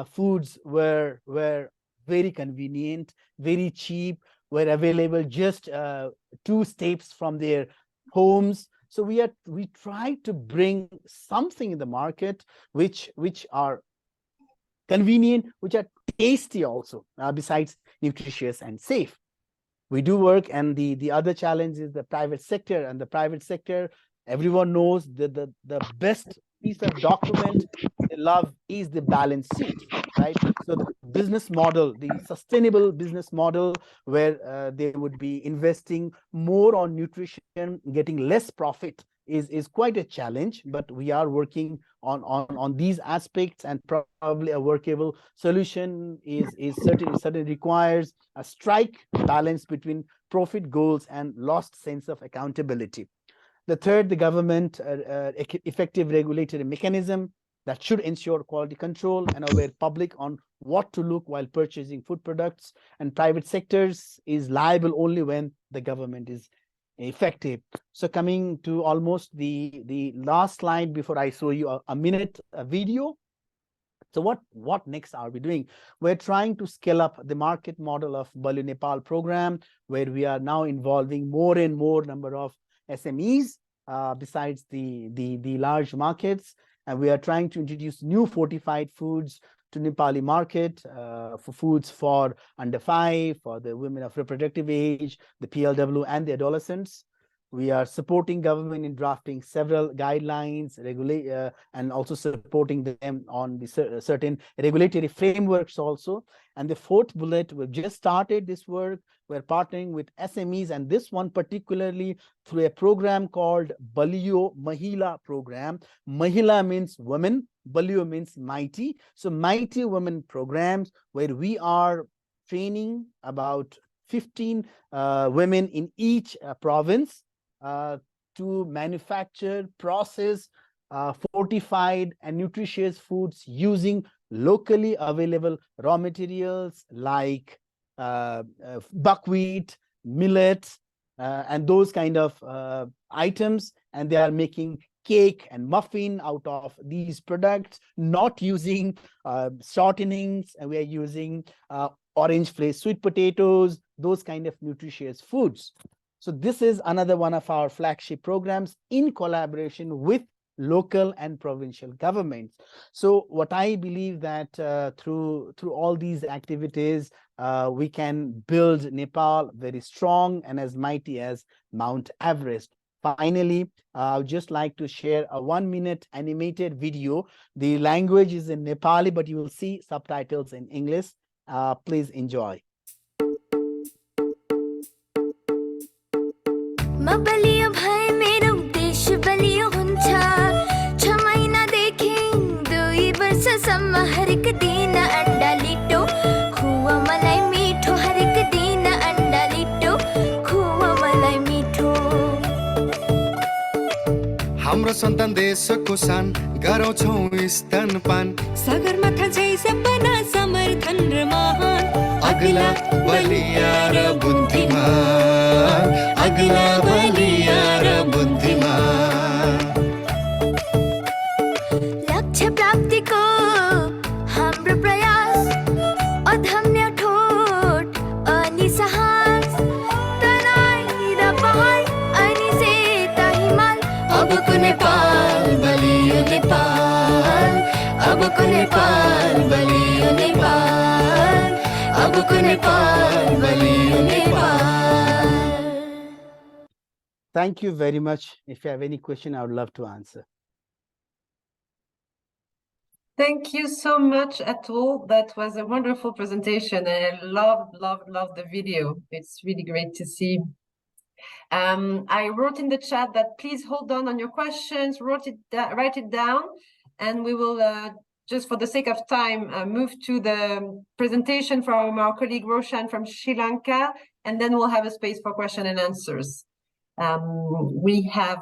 foods were very convenient, very cheap, were available just 2 steps from their homes. So we try to bring something in the market which are convenient, which are tasty also, besides nutritious and safe. We do work, and the other challenge is the private sector. And the private sector, everyone knows that the best piece of document they love is the balance sheet, right? So the business model, the sustainable business model, where they would be investing more on nutrition, getting less profit, is quite a challenge. But we are working on these aspects, and probably a workable solution is certainly requires a strike balance between profit goals and lost sense of accountability. The third, the government effective regulatory mechanism that should ensure quality control and aware public on what to look while purchasing food products. And private sectors is liable only when the government is effective. So coming to almost the last slide before I show you a minute video. So what next are we doing? We're trying to scale up the market model of Balio Nepal program, where we are now involving more and more number of SMEs besides the large markets. And we are trying to introduce new fortified foods to Nepali market for foods for under 5, for the women of reproductive age, the PLW and the adolescents. We are supporting government in drafting several guidelines, and also supporting them on the certain regulatory frameworks also. And the fourth bullet, we've just started this work. We're partnering with SMEs, and this one particularly through a program called Balio Mahila program. Mahila means women, Balio means mighty. So mighty women programs where we are training about 15 women in each province to manufacture, process fortified and nutritious foods using locally available raw materials like buckwheat, millet, and those kind of items. And they are making cake and muffin out of these products, not using shortenings, and we are using orange flakes, sweet potatoes, those kind of nutritious foods. So this is another one of our flagship programs in collaboration with local and provincial governments. So what I believe that through all these activities, we can build Nepal very strong and as mighty as Mount Everest. Finally, I would just like to share a 1-minute animated video. The language is in Nepali, but you will see subtitles in English. Please enjoy. म बलियो भए मेरो देश बलियो हुन्छ 6 महिनादेखि 2 वर्षसम्म हरेक दिन अन्डा लिटो खुवा मलाई मिठो हरेक दिन अन्डा लिटो खुवा मलाई मिठो हाम्रो सन्तान देशको सान गराउँछौं स्तनपान सगरमाथा झै सपना समर्थन र महान अगला बलिया र बुद्धिमान अगला बलिया र बुद्धिमान लक्ष्य प्राप्तिको हाम्रो प्रयास अधम्य ठोट अनि साहस तराई र पहाड अनि सेता हिमाल अबको नेपाल बलियो नेपाल अबको नेपाल बलियो नेपाल अबको नेपाल बलियो Nepal. Thank you very much. If you have any question, I would love to answer. Thank you so much, Atul. That was a wonderful presentation. I loved the video. It's really great to see. I wrote in the chat that please hold on your questions, write it down, and we will, just for the sake of time, move to the presentation from our colleague Roshan from Sri Lanka, and then we'll have a space for question and answers. We have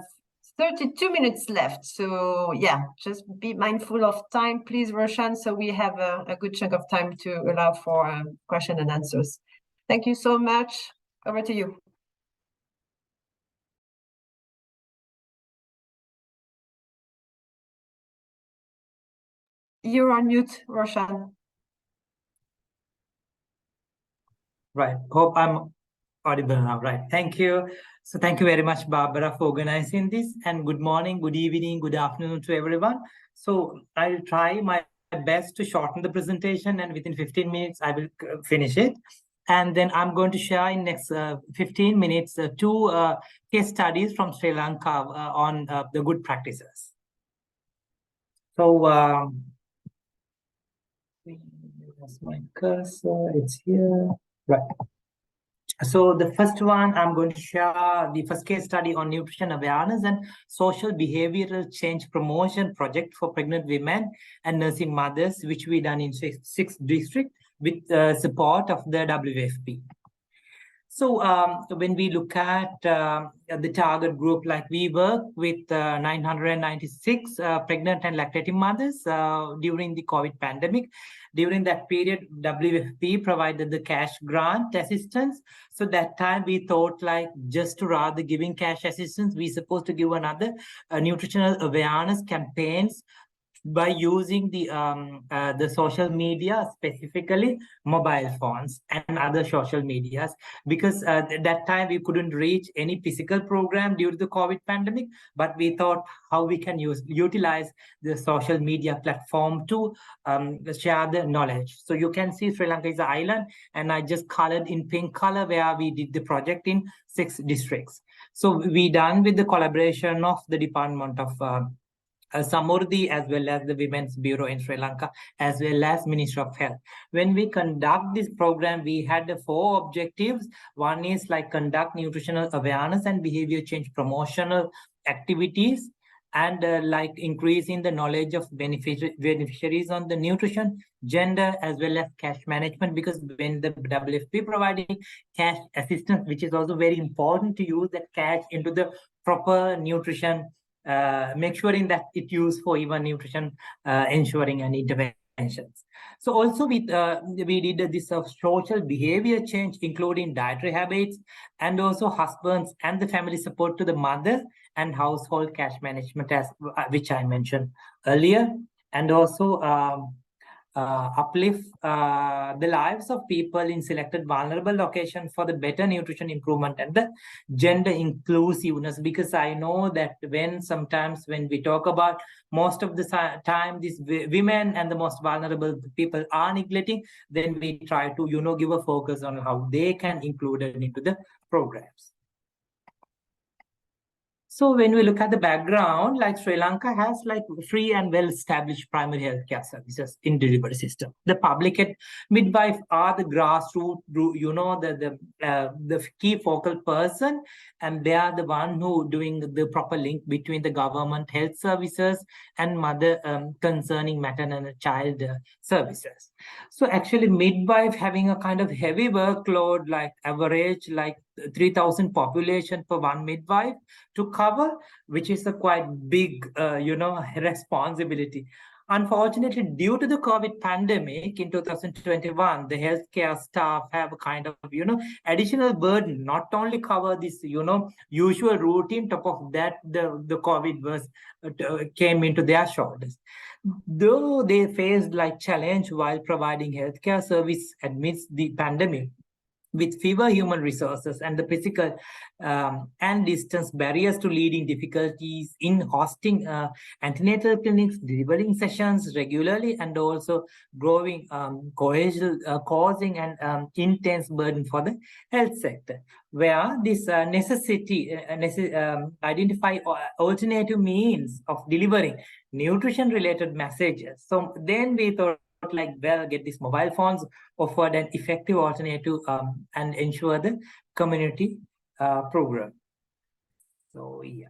32 minutes left, so yeah, just be mindful of time, please, Roshan, so we have a good chunk of time to allow for question and answers. Thank you so much. Over to you. You're on mute, Roshan. Right. Hope I'm audible now. Right. Thank you. So thank you very much, Barbara, for organizing this. And good morning, good evening, good afternoon to everyone. So I'll try my best to shorten the presentation, and within 15 minutes, I will finish it. And then I'm going to share in next 15 minutes 2 case studies from Sri Lanka on the good practices. So that's my cursor. It's here. Right. So the first one, I'm going to share the first case study on nutrition awareness and social behavioral change promotion project for pregnant women and nursing mothers, which we done in 6th district with support of the WFP. So when we look at the target group, like we work with 996 pregnant and lactating mothers during the COVID pandemic. During that period, WFP provided the cash grant assistance. So that time we thought like just to rather giving cash assistance, we supposed to give another nutritional awareness campaigns by using the social media, specifically mobile phones and other social medias, because that time we couldn't reach any physical program due to the COVID pandemic, but we thought how we can utilize the social media platform to share the knowledge. So you can see Sri Lanka is an island, and I just colored in pink color where we did the project in 6 districts. So we done with the collaboration of the Department of Samurdhi, as well as the Women's Bureau in Sri Lanka, as well as Ministry of Health. When we conduct this program, we had 4 objectives. One is like conduct nutritional awareness and behavior change promotional activities, and like increasing the knowledge of beneficiaries on the nutrition, gender, as well as cash management, because when the WFP providing cash assistance, which is also very important to use that cash into the proper nutrition, make sure in that it used for even nutrition, ensuring and interventions. So also we did this social behavior change, including dietary habits, and also husbands and the family support to the mother, and household cash management, as which I mentioned earlier, and also uplift the lives of people in selected vulnerable locations for the better nutrition improvement and the gender inclusiveness. Because I know that sometimes when we talk about, most of the time these women and the most vulnerable people are neglecting, then we try to give a focus on how they can include it into the programs. So when we look at the background, like Sri Lanka has like free and well-established primary healthcare services in delivery system. The public and midwife are the grassroots, the key focal person, and they are the one who doing the proper link between the government health services and mother concerning maternal and child services. So actually midwife having a kind of heavy workload, like average like 3,000 population per one midwife to cover, which is a quite big, responsibility. Unfortunately, due to the COVID pandemic in 2021, the healthcare staff have a kind of, additional burden, not only cover this, usual routine, top of that, the COVID was came into their shoulders. Though they faced like challenge while providing healthcare service amidst the pandemic, with fewer human resources and the physical and distance barriers to leading difficulties in hosting antenatal clinics, delivering sessions regularly, and also growing causing an intense burden for the health sector, where this identify alternative means of delivering nutrition-related messages. So then we thought, like, well, get these mobile phones offered an effective alternative and ensure the community program. So yeah.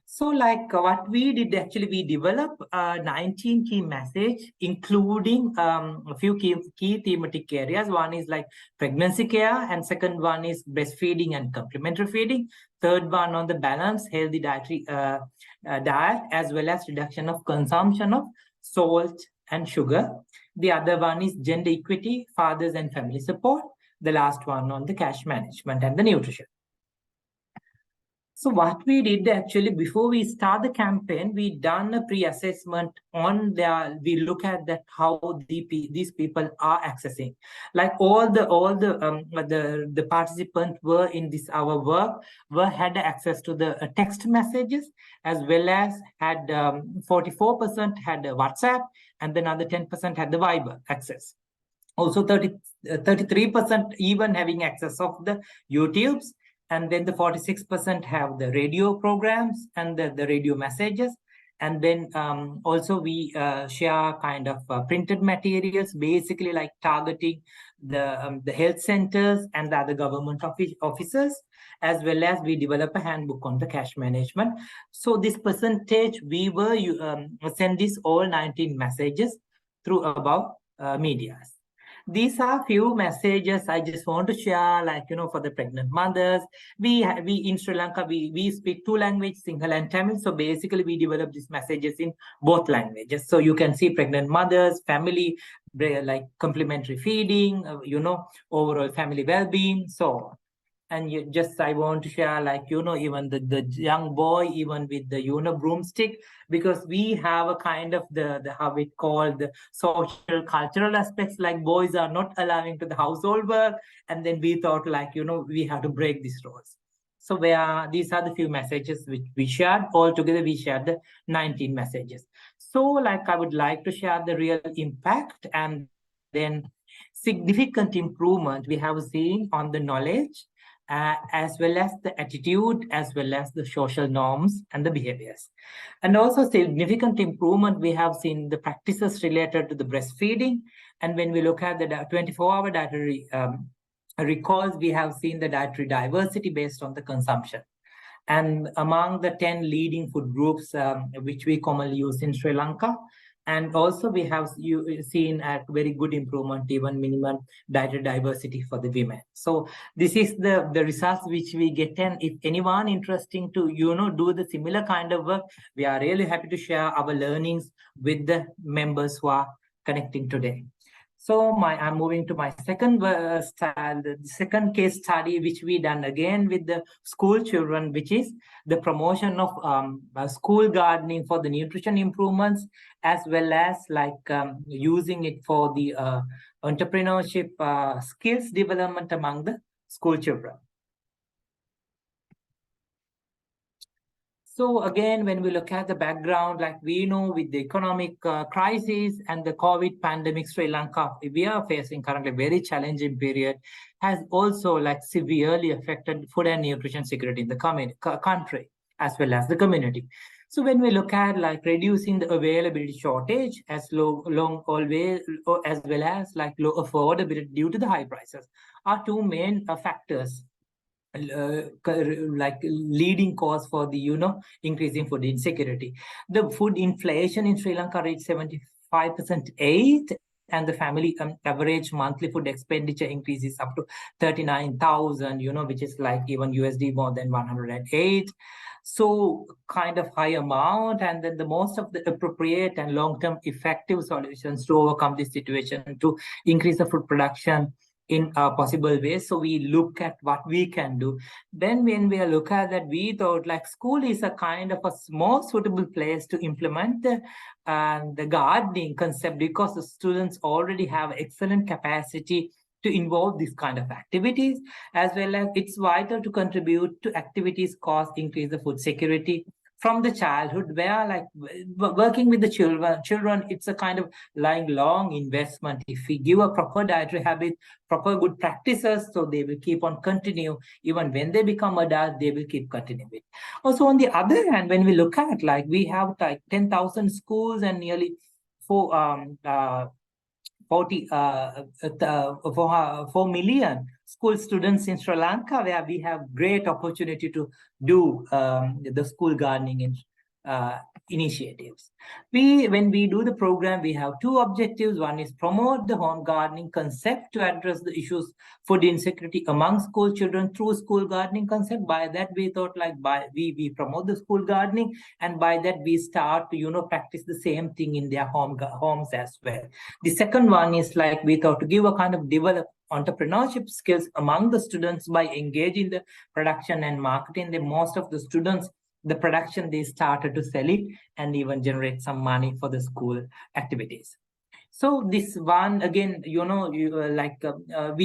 So like what we did, actually, we developed 19 key message, including a few key thematic areas. One is like pregnancy care, and second one is breastfeeding and complementary feeding. Third one on the balanced healthy dietary diet, as well as reduction of consumption of salt and sugar. The other one is gender equity, fathers and family support. The last one on the cash management and the nutrition. So what we did, actually, before we start the campaign, we done a pre-assessment on we look at that how these people are accessing. Like all the participants were in this our work had access to the text messages, as well as had 44% had WhatsApp, and then another 10% had the Viber access. Also 33% even having access of the YouTubes. And then the 46% have the radio programs and the radio messages. And then also we share kind of printed materials, basically like targeting the health centers and the other government officers, as well as we develop a handbook on the cash management. So this percentage, we were send this all 19 messages through above medias. these are few messages I just want to share, like, for the pregnant mothers. We in Sri Lanka, we speak two languages, Sinhala and Tamil. So basically we develop these messages in both languages. So you can see pregnant mothers, family, like complementary feeding, overall family well-being, so on. And I want to share, like, even the young boy, even with the, broomstick, because we have a kind of the how it called the social cultural aspects, like boys are not allowing to the household work. And then we thought, like, we have to break these rules. So these are the few messages which we shared. All together, we shared the 19 messages. So, like, I would like to share the real impact and then significant improvement we have seen on the knowledge, as well as the attitude, as well as the social norms and the behaviors. And also significant improvement we have seen the practices related to the breastfeeding. And when we look at the 24-hour dietary recalls, we have seen the dietary diversity based on the consumption. And among the 10 leading food groups which we commonly use in Sri Lanka, and also we have seen a very good improvement, even minimum dietary diversity for the women. So this is the results which we get. And if anyone interesting to, do the similar kind of work, we are really happy to share our learnings with the members who are connecting today. So I'm moving to my second the second case study, which we done again with the school children, which is the promotion of school gardening for the nutrition improvements, as well as like using it for the entrepreneurship skills development among the school children. So again, when we look at the background, like we know with the economic crisis and the COVID pandemic, Sri Lanka, we are facing currently a very challenging period, has also like severely affected food and nutrition security in the country, as well as the community. So when we look at like reducing the availability shortage as as well as like low affordability due to the high prices are two main factors like leading cause for the increasing food insecurity. The food inflation in Sri Lanka reached 75.8%, and the family average monthly food expenditure increases up to 39,000, which is like even USD more than 108. So kind of high amount, and then the most of the appropriate and long-term effective solutions to overcome this situation, to increase the food production in a possible way. So we look at what we can do. Then when we look at that, we thought like school is a kind of a more suitable place to implement the gardening concept, because the students already have excellent capacity to involve this kind of activities, as well as it's vital to contribute to activities cause increase the food security from the childhood, where like working with the children, it's a kind of lifelong investment. If we give a proper dietary habit, proper good practices, so they will keep on continue. Even when they become adult, they will keep continuing. Also, on the other hand, when we look at like we have like 10,000 schools and nearly 4 million school students in Sri Lanka, where we have great opportunity to do the school gardening initiatives. When we do the program, we have two objectives. One is promote the home gardening concept to address the issues food insecurity among school children through school gardening concept. By that, we thought like we promote the school gardening, and by that we start to practice the same thing in their homes as well. The second one is like we thought to give a kind of develop entrepreneurship skills among the students by engaging the production and marketing. Most of the students, the production, they started to sell it and even generate some money for the school activities. So this one again, we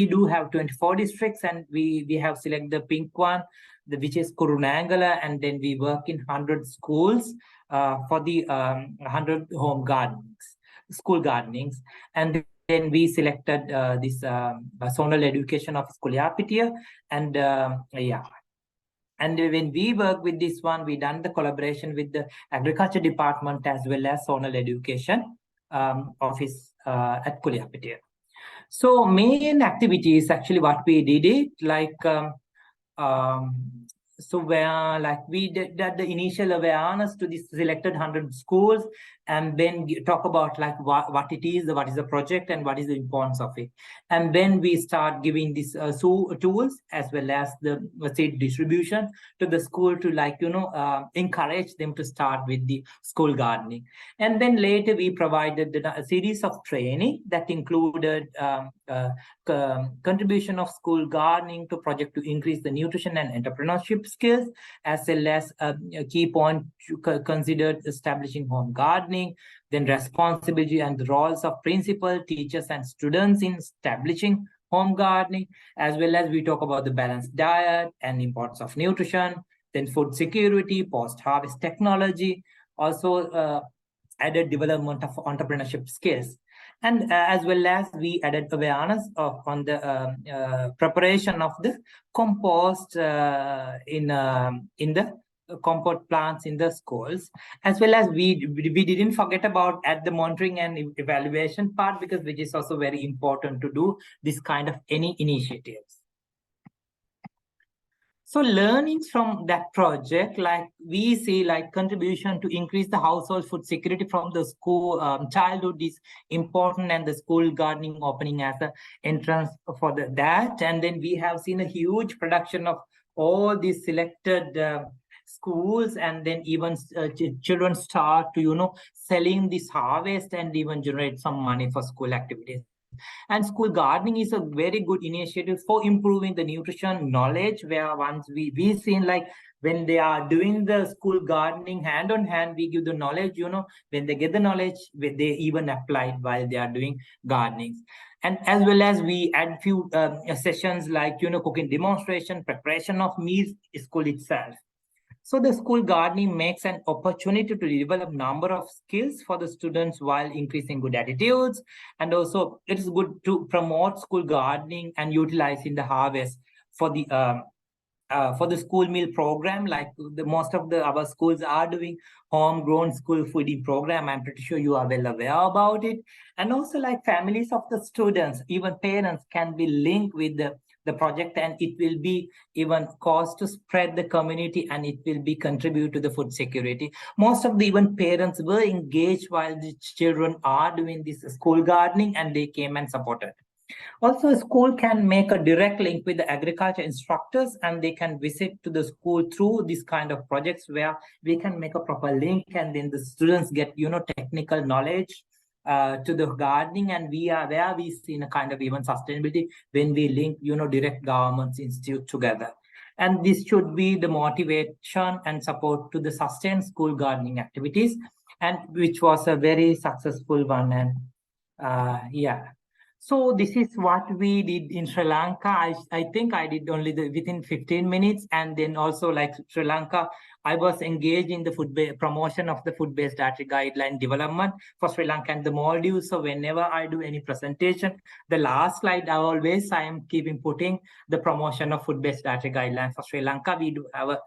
do have 24 districts, and we have selected the pink one, which is Kurunangala, and then we work in 100 schools for the 100 home gardenings, school gardenings. And then we selected this zonal education of Kuliapitia, and And when we work with this one, we done the collaboration with the agriculture department as well as zonal education office at Kuliapitia. So main activities, actually what we did it like, so where like we did the initial awareness to the selected 100 schools. and then talk about like what it is, what is the project, and what is the importance of it. And then we start giving these tools as well as the, let's say, distribution to the school to, like, encourage them to start with the school gardening. And then later we provided a series of training that included contribution of school gardening to project to increase the nutrition and entrepreneurship skills, as well as a key point considered establishing home gardening, then responsibility and the roles of principal, teachers, and students in establishing home gardening, as well as we talk about the balanced diet and importance of nutrition, then food security, post-harvest technology, also added development of entrepreneurship skills. And as well as we added awareness on the preparation of the compost in the compost plants in the schools, as well as we didn't forget about at the monitoring and evaluation part, because which is also very important to do this kind of any initiatives. So learnings from that project, like we see, like contribution to increase the household food security from the school childhood is important, and the school gardening opening as an entrance for that. And then we have seen a huge production of all these selected schools, and then even children start to, selling this harvest and even generate some money for school activities. And school gardening is a very good initiative for improving the nutrition knowledge, where once we've seen, like when they are doing the school gardening hand on hand, we give the knowledge, when they get the knowledge, they even apply it while they are doing gardening. And as well as we add few sessions like, cooking demonstration, preparation of meals, school itself. So the school gardening makes an opportunity to develop number of skills for the students while increasing good attitudes. And also it is good to promote school gardening and utilizing the harvest for the school meal program. Like most of our schools are doing homegrown school feeding program. I'm pretty sure you are well aware about it. And also, like, families of the students, even parents, can be linked with the project, and it will be even cause to spread the community, and it will be contribute to the food security. Most of the even parents were engaged while the children are doing this school gardening, and they came and supported. Also, a school can make a direct link with the agriculture instructors, and they can visit to the school through this kind of projects where we can make a proper link, and then the students get, technical knowledge to the gardening. And we are where we see a kind of even sustainability when we link, direct governments institute together. And this should be the motivation and support to the sustained school gardening activities, and which was a very successful one. And yeah. So this is what we did in Sri Lanka. I think I did only within 15 minutes. And then also, like Sri Lanka, I was engaged in the promotion of the food-based dietary guideline development for Sri Lanka and the Maldives. So whenever I do any presentation, the last slide I am keeping putting the promotion of food-based dietary guidelines for Sri Lanka. We do have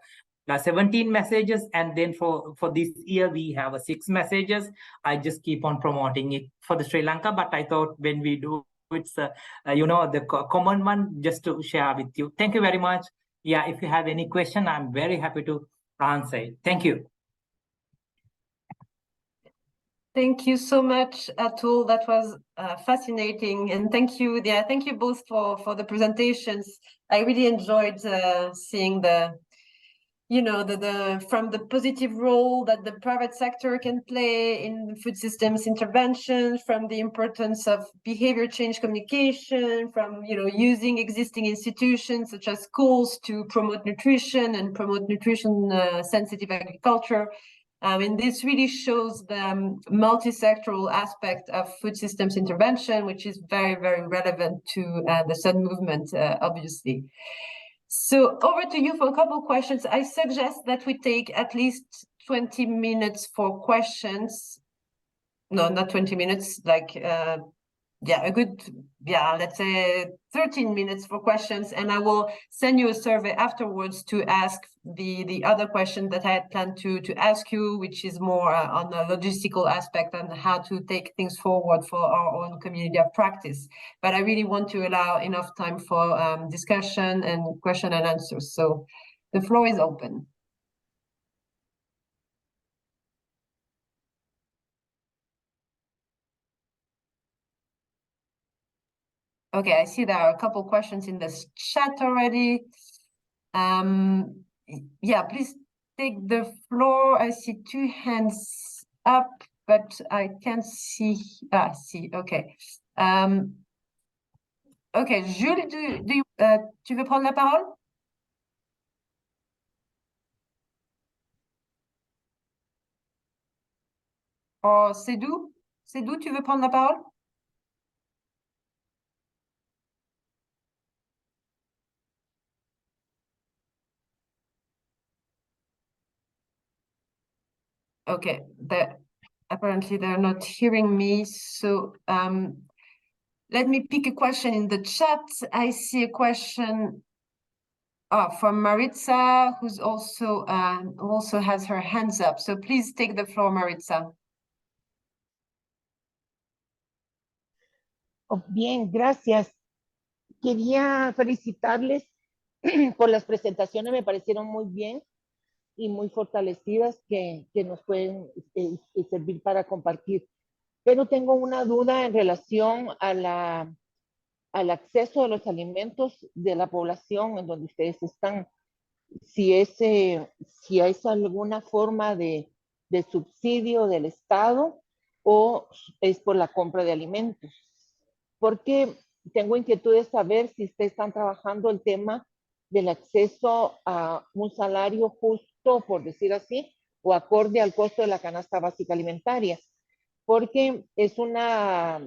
17 messages, and then for this year we have 6 messages. I just keep on promoting it for the Sri Lanka, but I thought when we do it's the common one, just to share with you. Thank you very much. Yeah, if you have any question, I'm very happy to answer it. Thank you. Thank you so much, Atul. That was fascinating, and thank you. Yeah, thank you both for the presentations. I really enjoyed seeing from the positive role that the private sector can play in food systems intervention, from the importance of behavior change communication, from using existing institutions such as schools to promote nutrition and promote nutrition sensitive agriculture. And this really shows the multi-sectoral aspect of food systems intervention, which is very, very relevant to the Sun movement, obviously. So over to you for a couple of questions. I suggest that we take at least 20 minutes for questions. No, not 20 minutes, like, let's say 13 minutes for questions. And I will send you a survey afterwards to ask the other question that I had planned to ask you, which is more on the logistical aspect and how to take things forward for our own community of practice. But I really want to allow enough time for discussion and question and answers. So the floor is open. Okay, I see there are a couple questions in the chat already. Yeah, please take the floor. I see 2 hands up, but I can't see. Ah, see, okay. Ok, Jules, tu veux prendre la parole? Oh, Sédou? Sédou, tu veux prendre la parole? Okay, apparently they're not hearing me, so let me pick a question in the chat. I see a question from Maritza, who also has her hands up. So please take the floor, Maritza. Oh, bien, gracias. Quería felicitarles por las presentaciones, me parecieron muy bien y muy fortalecidas que nos pueden servir para compartir. Pero tengo una duda en relación a al acceso a los alimentos de la población en donde ustedes están. Si es alguna forma de subsidio del Estado o es por la compra de alimentos. Porque tengo inquietud de saber si ustedes están trabajando el tema del acceso a un salario justo, por decir así, o acorde al costo de la canasta básica alimentaria, porque es una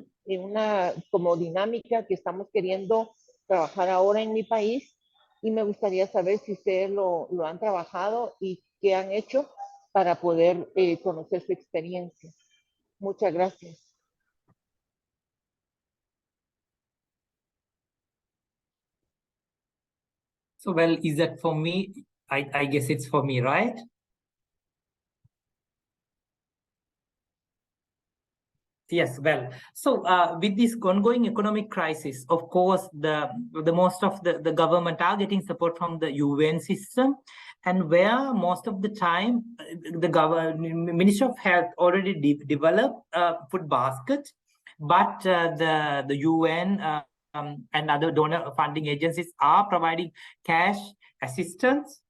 como dinámica que estamos queriendo trabajar ahora en mi país y me gustaría saber si ustedes lo han trabajado y qué han hecho para poder conocer su experiencia. Muchas gracias. So, well, is that for me? I guess it's for me, right? Yes, well, so with this ongoing economic crisis, of course, the most of the government are getting support from the UN system, and where most of the time the Ministry of Health already developed a food basket, but the UN and other donor funding agencies are providing cash assistance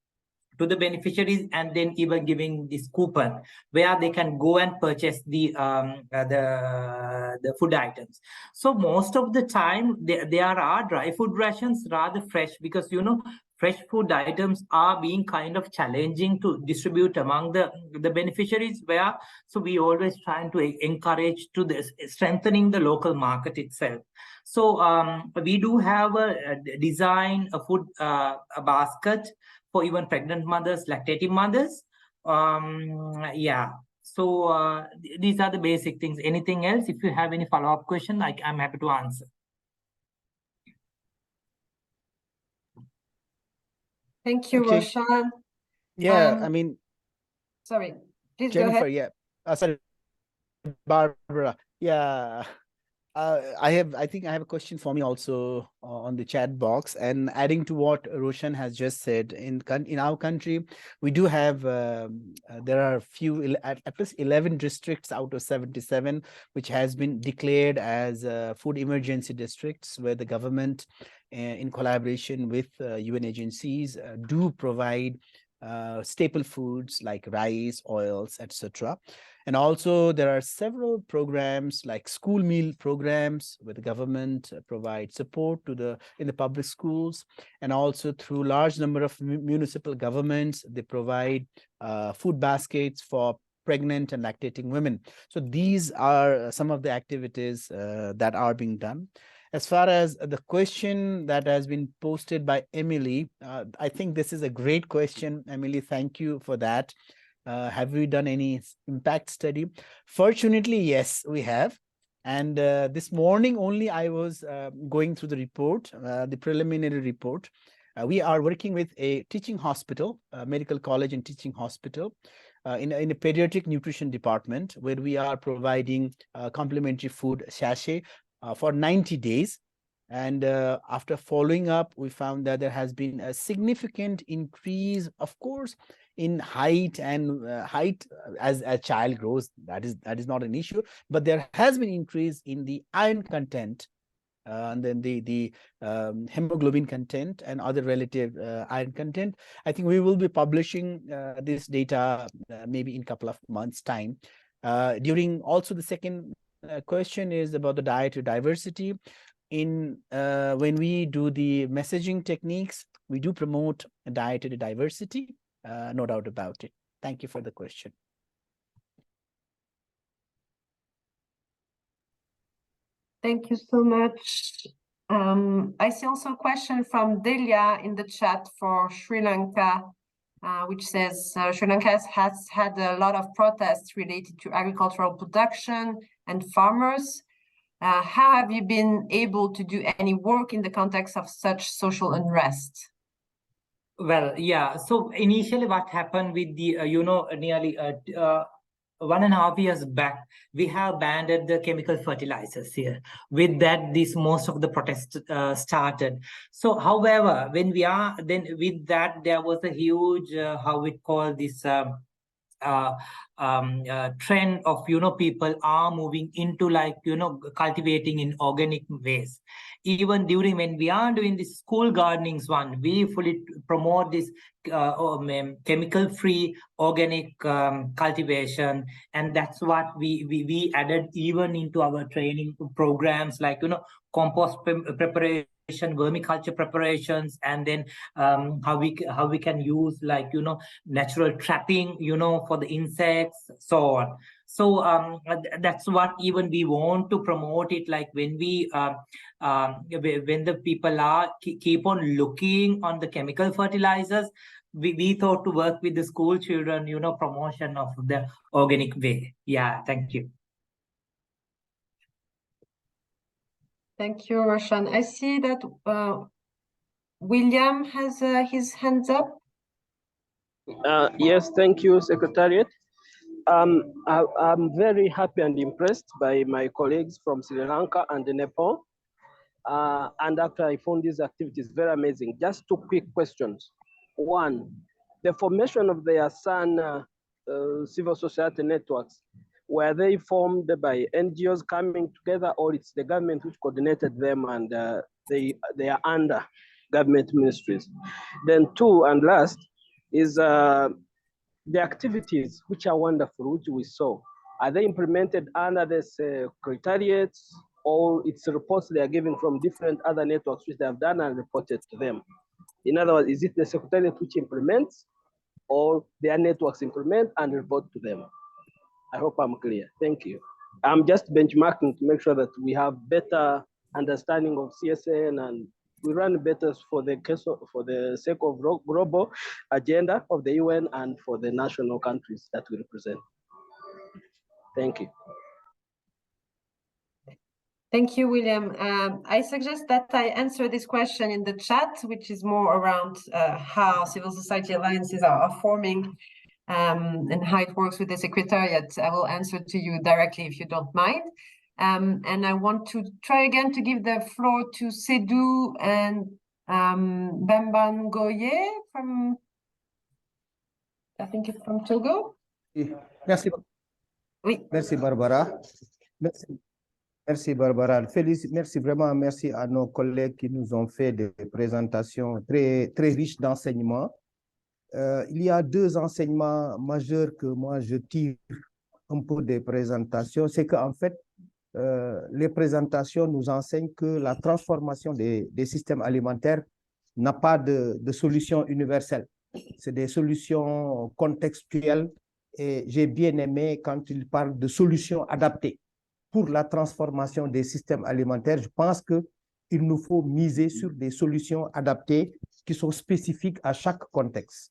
to the beneficiaries, and then even giving this coupon where they can go and purchase the food items. So most of the time there are dry food rations rather fresh, because fresh food items are being kind of challenging to distribute among the beneficiaries, where so we always trying to encourage to this strengthening the local market itself. So we do have a design a food a basket for even pregnant mothers, lactating mothers. Yeah. So these are the basic things. Anything else? If you have any follow-up question, I'm happy to answer. Thank you, Roshan. Yeah, I mean, sorry, please Jennifer, go ahead. Yeah. Sorry, Barbara. Yeah. I think I have a question for me also on the chat box, and adding to what Roshan has just said, in our country, we do have, there are at least 11 districts out of 77, which has been declared as food emergency districts, where the government, in collaboration with UN agencies, do provide staple foods like rice, oils, etc. And also there are several programs like school meal programs where the government provides support in the public schools, and also through large number of municipal governments, they provide food baskets for pregnant and lactating women. So these are some of the activities that are being done. As far as the question that has been posted by Emily, I think this is a great question, Emily. Thank you for that. Have we done any impact study? Fortunately, yes, we have. And this morning only I was going through the report, the preliminary report. We are working with a teaching hospital, medical college and teaching hospital, in a pediatric nutrition department, where we are providing complimentary food sachet for 90 days. And after following up, we found that there has been a significant increase, of course, in height, and as a child grows, that is not an issue, but there has been increase in the iron content and then the hemoglobin content and other relative iron content. I think we will be publishing this data maybe in a couple of months' time. During also the second question is about the dietary diversity. When we do the messaging techniques, we do promote dietary diversity, no doubt about it. Thank you for the question. Thank you so much. I see also a question from Delia in the chat for Sri Lanka, which says Sri Lanka has had a lot of protests related to agricultural production and farmers. How have you been able to do any work in the context of such social unrest? Well, yeah. So initially what happened with the, nearly 1.5 years back, we have banned the chemical fertilizers here. With that, most of the protests started. So, however, when we are, then with that, there was a huge, how we call this, trend of people are moving into cultivating in organic ways. Even during when we are doing this school gardenings one, we fully promote this chemical free organic cultivation, and that's what we added even into our training programs, like compost preparation, vermiculture preparations, and then how we can use natural trapping for the insects, so on. So that's what even we want to promote it, like when we when the people are keep on looking on the chemical fertilizers, we thought to work with the school children, promotion of the organic way. Yeah, thank you. Thank you, Roshan. I see that William has his hands up. Yes, thank you, Secretariat. I'm very happy and impressed by my colleagues from Sri Lanka and Nepal. And after I found these activities very amazing, just 2 quick questions. One, the formation of the ASAN civil society networks, were they formed by NGOs coming together, or it's the government which coordinated them and they are under government ministries? Then 2, and last, is the activities which are wonderful, which we saw, are they implemented under the secretariats, or it's reports they are giving from different other networks which they have done and reported to them? In other words, is it the secretariat which implements, or their networks implement and report to them? I hope I'm clear. Thank you. I'm just benchmarking to make sure that we have better understanding of CSN and we run better for the sake of global agenda of the UN and for the national countries that we represent. Thank you. Thank you, William. I suggest that I answer this question in the chat, which is more around how civil society alliances are forming and how it works with the Secretariat. I will answer to you directly if you don't mind. And I want to try again to give the floor to Sedou and Bemban Goye from, I think it's from Togo. Merci. Oui. Merci, Barbara. Merci, Barbara. Merci vraiment, merci à nos collègues qui nous ont fait des présentations très, très riches d'enseignements. Il y a 2 enseignements majeurs que moi je tire un peu des présentations. C'est qu'en fait, les présentations nous enseignent que la transformation des systèmes alimentaires n'a pas de solution universelle. C'est des solutions contextuelles et j'ai bien aimé quand il parle de solutions adaptées pour la transformation des systèmes alimentaires. Je pense qu'il nous faut miser sur des solutions adaptées qui sont spécifiques à chaque contexte.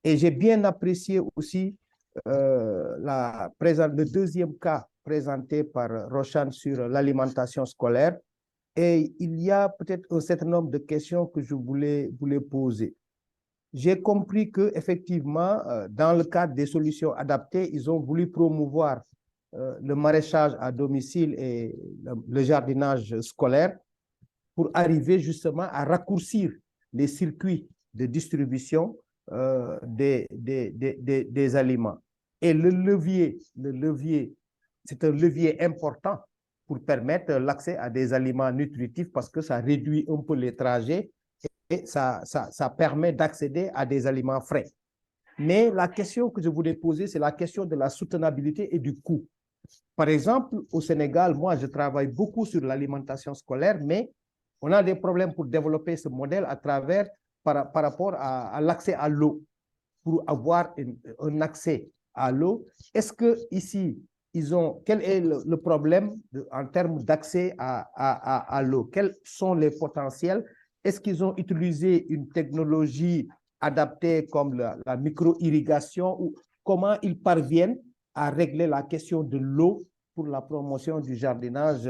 Et j'ai bien apprécié aussi le deuxième cas présenté par Roshan sur l'alimentation scolaire. Et il y a peut-être un certain nombre de questions que je voulais poser. J'ai compris qu'effectivement, dans le cadre des solutions adaptées, ils ont voulu promouvoir le maraîchage à domicile et le jardinage scolaire pour arriver justement à raccourcir les circuits de distribution des aliments. Et le levier, c'est un levier important pour permettre l'accès à des aliments nutritifs parce que ça réduit un peu les trajets et ça permet d'accéder à des aliments frais. Mais la question que je voulais poser, c'est la question de la soutenabilité et du coût. Par exemple, au Sénégal, moi, je travaille beaucoup sur l'alimentation scolaire, mais on a des problèmes pour développer ce modèle à travers, par rapport à l'accès à l'eau. Pour avoir un accès à l'eau, est-ce que ici, quel est le problème en termes d'accès à l'eau? Quels sont les potentiels? Est-ce qu'ils ont utilisé une technologie adaptée comme la micro-irrigation ou comment ils parviennent à régler la question de l'eau pour la promotion du jardinage,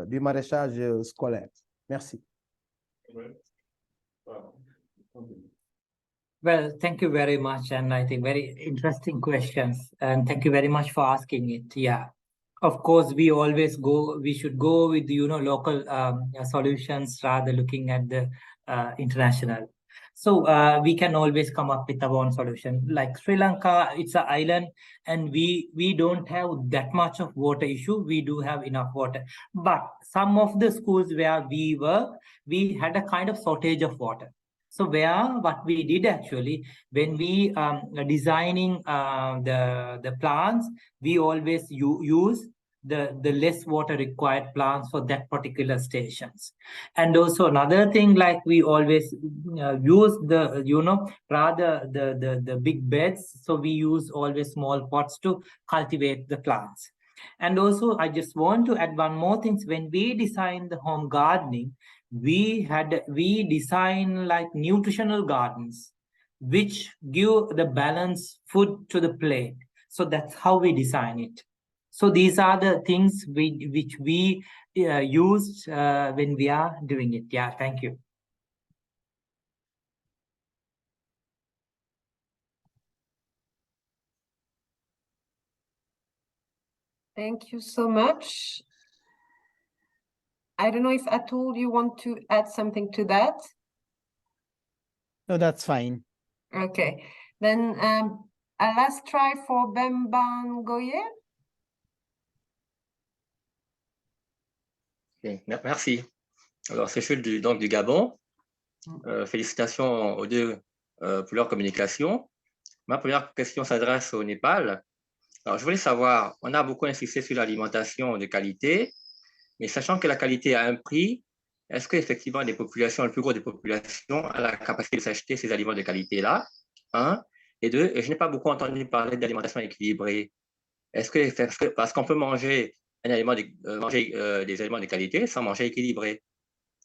du maraîchage scolaire? Merci. Well, thank you very much, and I think very interesting questions, and thank you very much for asking it. Yeah, of course, we should go with local solutions rather looking at the international. So we can always come up with our own solution. Like Sri Lanka, it's an island, and we don't have that much of water issue. We do have enough water, but some of the schools where we had a kind of shortage of water. So what we did actually, when we designing the plants, we always use the less water required plants for that particular stations. And also another thing, like we always use rather the big beds. So we use always small pots to cultivate the plants. And also I just want to add one more thing. When we design the home gardening, we design like nutritional gardens which give the balanced food to the plate. So that's how we design it. So these are the things which we used when we are doing it. Yeah, thank you. Thank you so much. I don't know if Atul, you want to add something to that? No, that's fine. Okay, then a last try for Bembangoye. Okay, merci. Alors, c'est Jules du Gabon. Félicitations aux deux pour leur communication. Ma première question s'adresse au Népal. Alors, je voulais savoir, on a beaucoup insisté sur l'alimentation de qualité, mais sachant que la qualité a un prix, est-ce qu'effectivement le plus gros des populations a la capacité de s'acheter ces aliments de qualité-là? Un. Et deux, je n'ai pas beaucoup entendu parler d'alimentation équilibrée. Parce qu'on peut manger des aliments de qualité sans manger équilibré.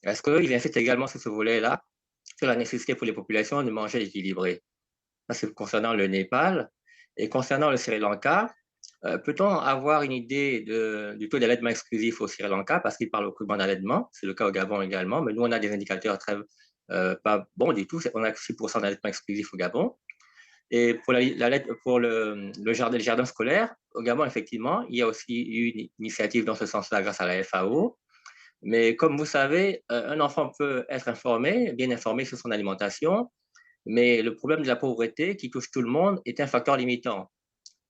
Est-ce qu'il insiste également sur ce volet-là, sur la nécessité pour les populations de manger équilibré? Ça, c'est concernant le Népal. Et concernant le Sri Lanka, peut-on avoir une idée du taux d'allaitement exclusif au Sri Lanka, parce qu'il parle beaucoup d'allaitement, c'est le cas au Gabon également, mais nous, on a des indicateurs très pas bons du tout, on a 6% d'allaitement exclusif au Gabon. Et pour le jardin scolaire, au Gabon, effectivement, il y a aussi eu une initiative dans ce sens-là grâce à la FAO. Mais comme vous savez, un enfant peut être bien informé sur son alimentation, mais le problème de la pauvreté qui touche tout le monde est un facteur limitant.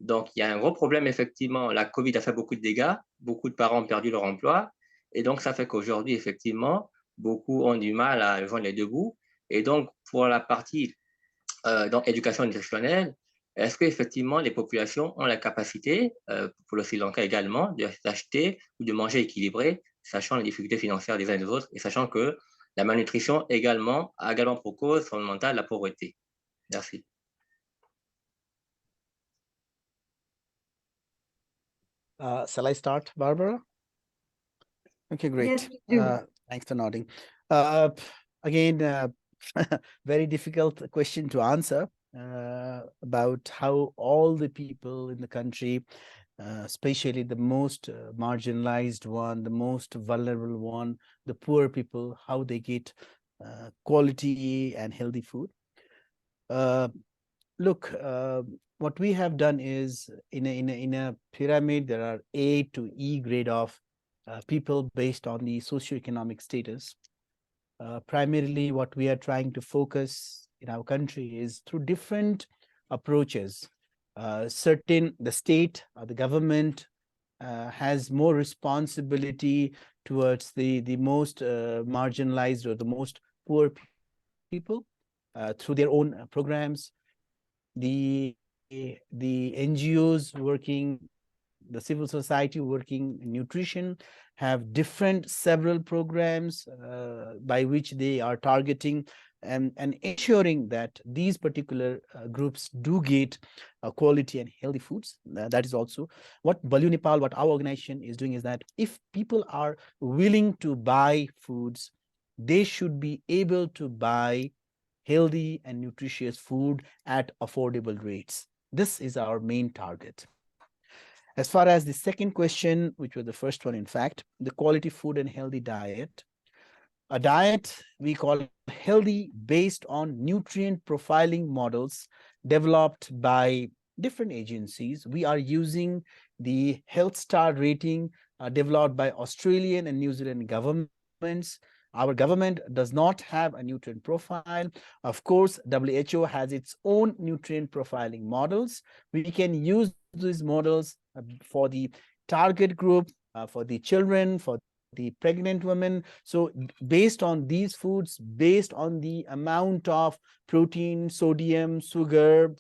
Donc, il y a un gros problème, effectivement. La COVID a fait beaucoup de dégâts, beaucoup de parents ont perdu leur emploi, et donc ça fait qu'aujourd'hui, effectivement, beaucoup ont du mal à joindre les deux bouts. Et donc, pour la partie éducation nutritionnelle, est-ce qu'effectivement les populations ont la capacité, pour le Sri Lanka également, d'acheter ou de manger équilibré, sachant les difficultés financières des uns et des autres, et sachant que la malnutrition a également pour cause fondamentale la pauvreté? Merci. Shall I start, Barbara? Okay, great. Yes, thanks for nodding. Again, very difficult question to answer about how all the people in the country, especially the most marginalized one, the most vulnerable one, the poor people, how they get quality and healthy food. Look, what we have done is in a pyramid, there are A to E grade of people based on the socioeconomic status. Primarily, what we are trying to focus in our country is through different approaches. The state, the government has more responsibility towards the most marginalized or the most poor people through their own programs. The NGOs working, the civil society working in nutrition have different several programs by which they are targeting and ensuring that these particular groups do get quality and healthy foods. That is also what Balio Nepal, what our organization is doing, is that if people are willing to buy foods, they should be able to buy healthy and nutritious food at affordable rates. This is our main target. As far as the second question, which was the first one, in fact, the quality food and healthy diet. A diet we call healthy based on nutrient profiling models developed by different agencies. We are using the Health Star rating developed by Australian and New Zealand governments. Our government does not have a nutrient profile. Of course, WHO has its own nutrient profiling models. We can use these models for the target group, for the children, for the pregnant women. So based on these foods, based on the amount of protein, sodium, sugar,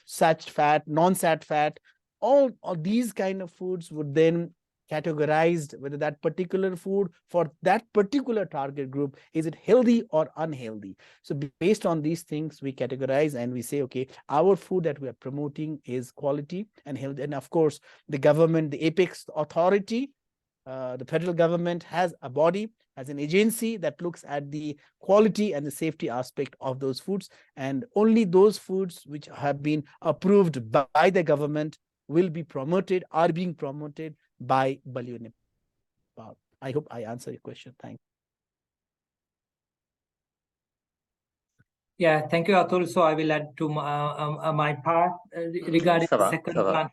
sat fat, non-sat fat, all these kind of foods would then categorized whether that particular food for that particular target group, is it healthy or unhealthy. So based on these things, we categorize and we say, okay, our food that we are promoting is quality and healthy. And of course, the government, the apex authority, the federal government has a body, has an agency that looks at the quality and the safety aspect of those foods. And only those foods which have been approved by the government will be promoted, are being promoted by Balio Nepal. I hope I answered your question. Thanks. Yeah, thank you, Atul. So I will add to my part regarding the second one.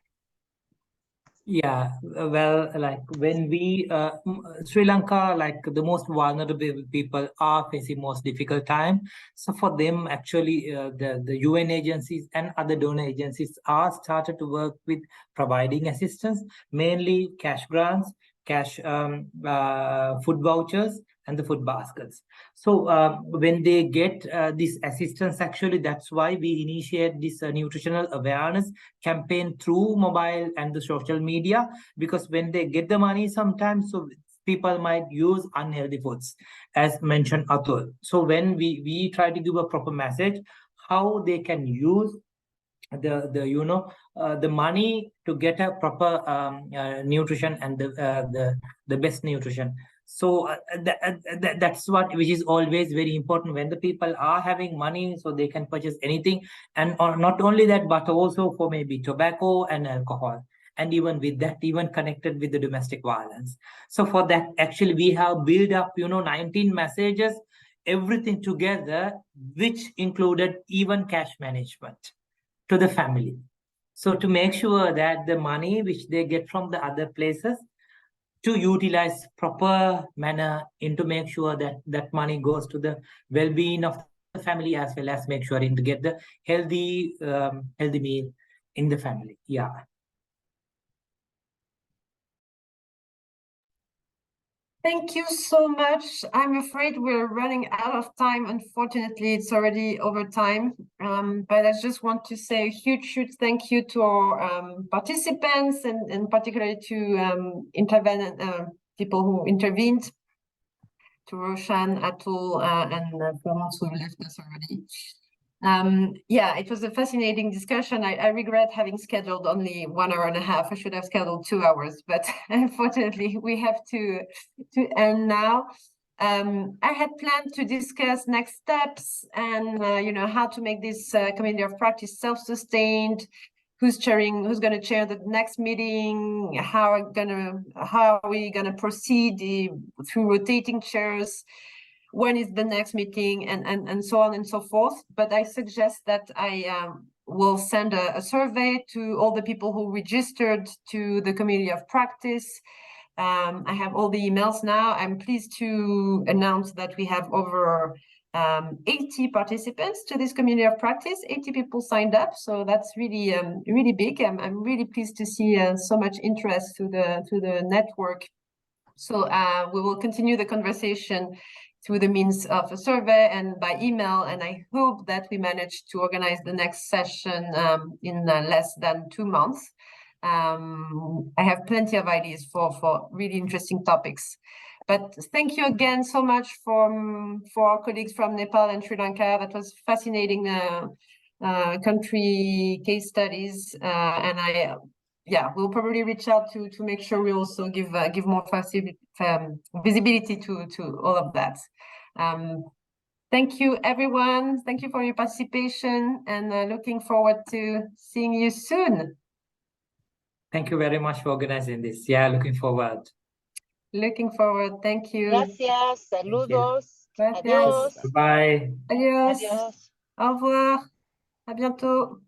Yeah, well, like when we Sri Lanka, like the most vulnerable people are facing most difficult time. So for them, actually, the UN agencies and other donor agencies are started to work with providing assistance, mainly cash grants, cash food vouchers, and the food baskets. So when they get this assistance, actually, that's why we initiate this nutritional awareness campaign through mobile and the social media, because when they get the money sometimes, so people might use unhealthy foods, as mentioned Atul. So when we try to give a proper message, how they can use the money to get a proper nutrition and the best nutrition. So that's what, which is always very important when the people are having money, so they can purchase anything, and not only that, but also for maybe tobacco and alcohol, and even with that, even connected with the domestic violence. So for that, actually, we have built up 19 messages, everything together, which included even cash management to the family. So to make sure that the money which they get from the other places, to utilize proper manner, and to make sure that that money goes to the well-being of the family, as well as make sure to get the healthy meal in the family. Yeah. Thank you so much. I'm afraid we're running out of time. Unfortunately, it's already over time. But I just want to say a huge thank you to our participants, and particularly to people who intervened, to Roshan, Atul, and Florence, who left us already. Yeah, it was a fascinating discussion. I regret having scheduled only 1 hour and a half. I should have scheduled 2 hours, but unfortunately we have to end now. I had planned to discuss next steps and how to make this community of practice self-sustained, who's going to chair the next meeting, how are we gonna proceed through rotating chairs, when is the next meeting, and so on and so forth. But I suggest that I will send a survey to all the people who registered to the community of practice. I have all the emails now. I'm pleased to announce that we have over 80 participants to this community of practice. 80 people signed up, so that's really really big. I'm really pleased to see so much interest to the network. So we will continue the conversation through the means of a survey and by email, and I hope that we manage to organize the next session in less than 2 months. I have plenty of ideas for really interesting topics. But thank you again so much for our colleagues from Nepal and Sri Lanka. That was fascinating country case studies, and we'll probably reach out to make sure we also give more visibility to all of that. Thank you, everyone. Thank you for your participation, and looking forward to seeing you soon. Thank you very much for organizing this. Yeah, looking forward. Looking forward. Thank you. Gracias. Saludos. Gracias. Adiós. Bye. Adiós. Adiós. Au revoir. À bientôt.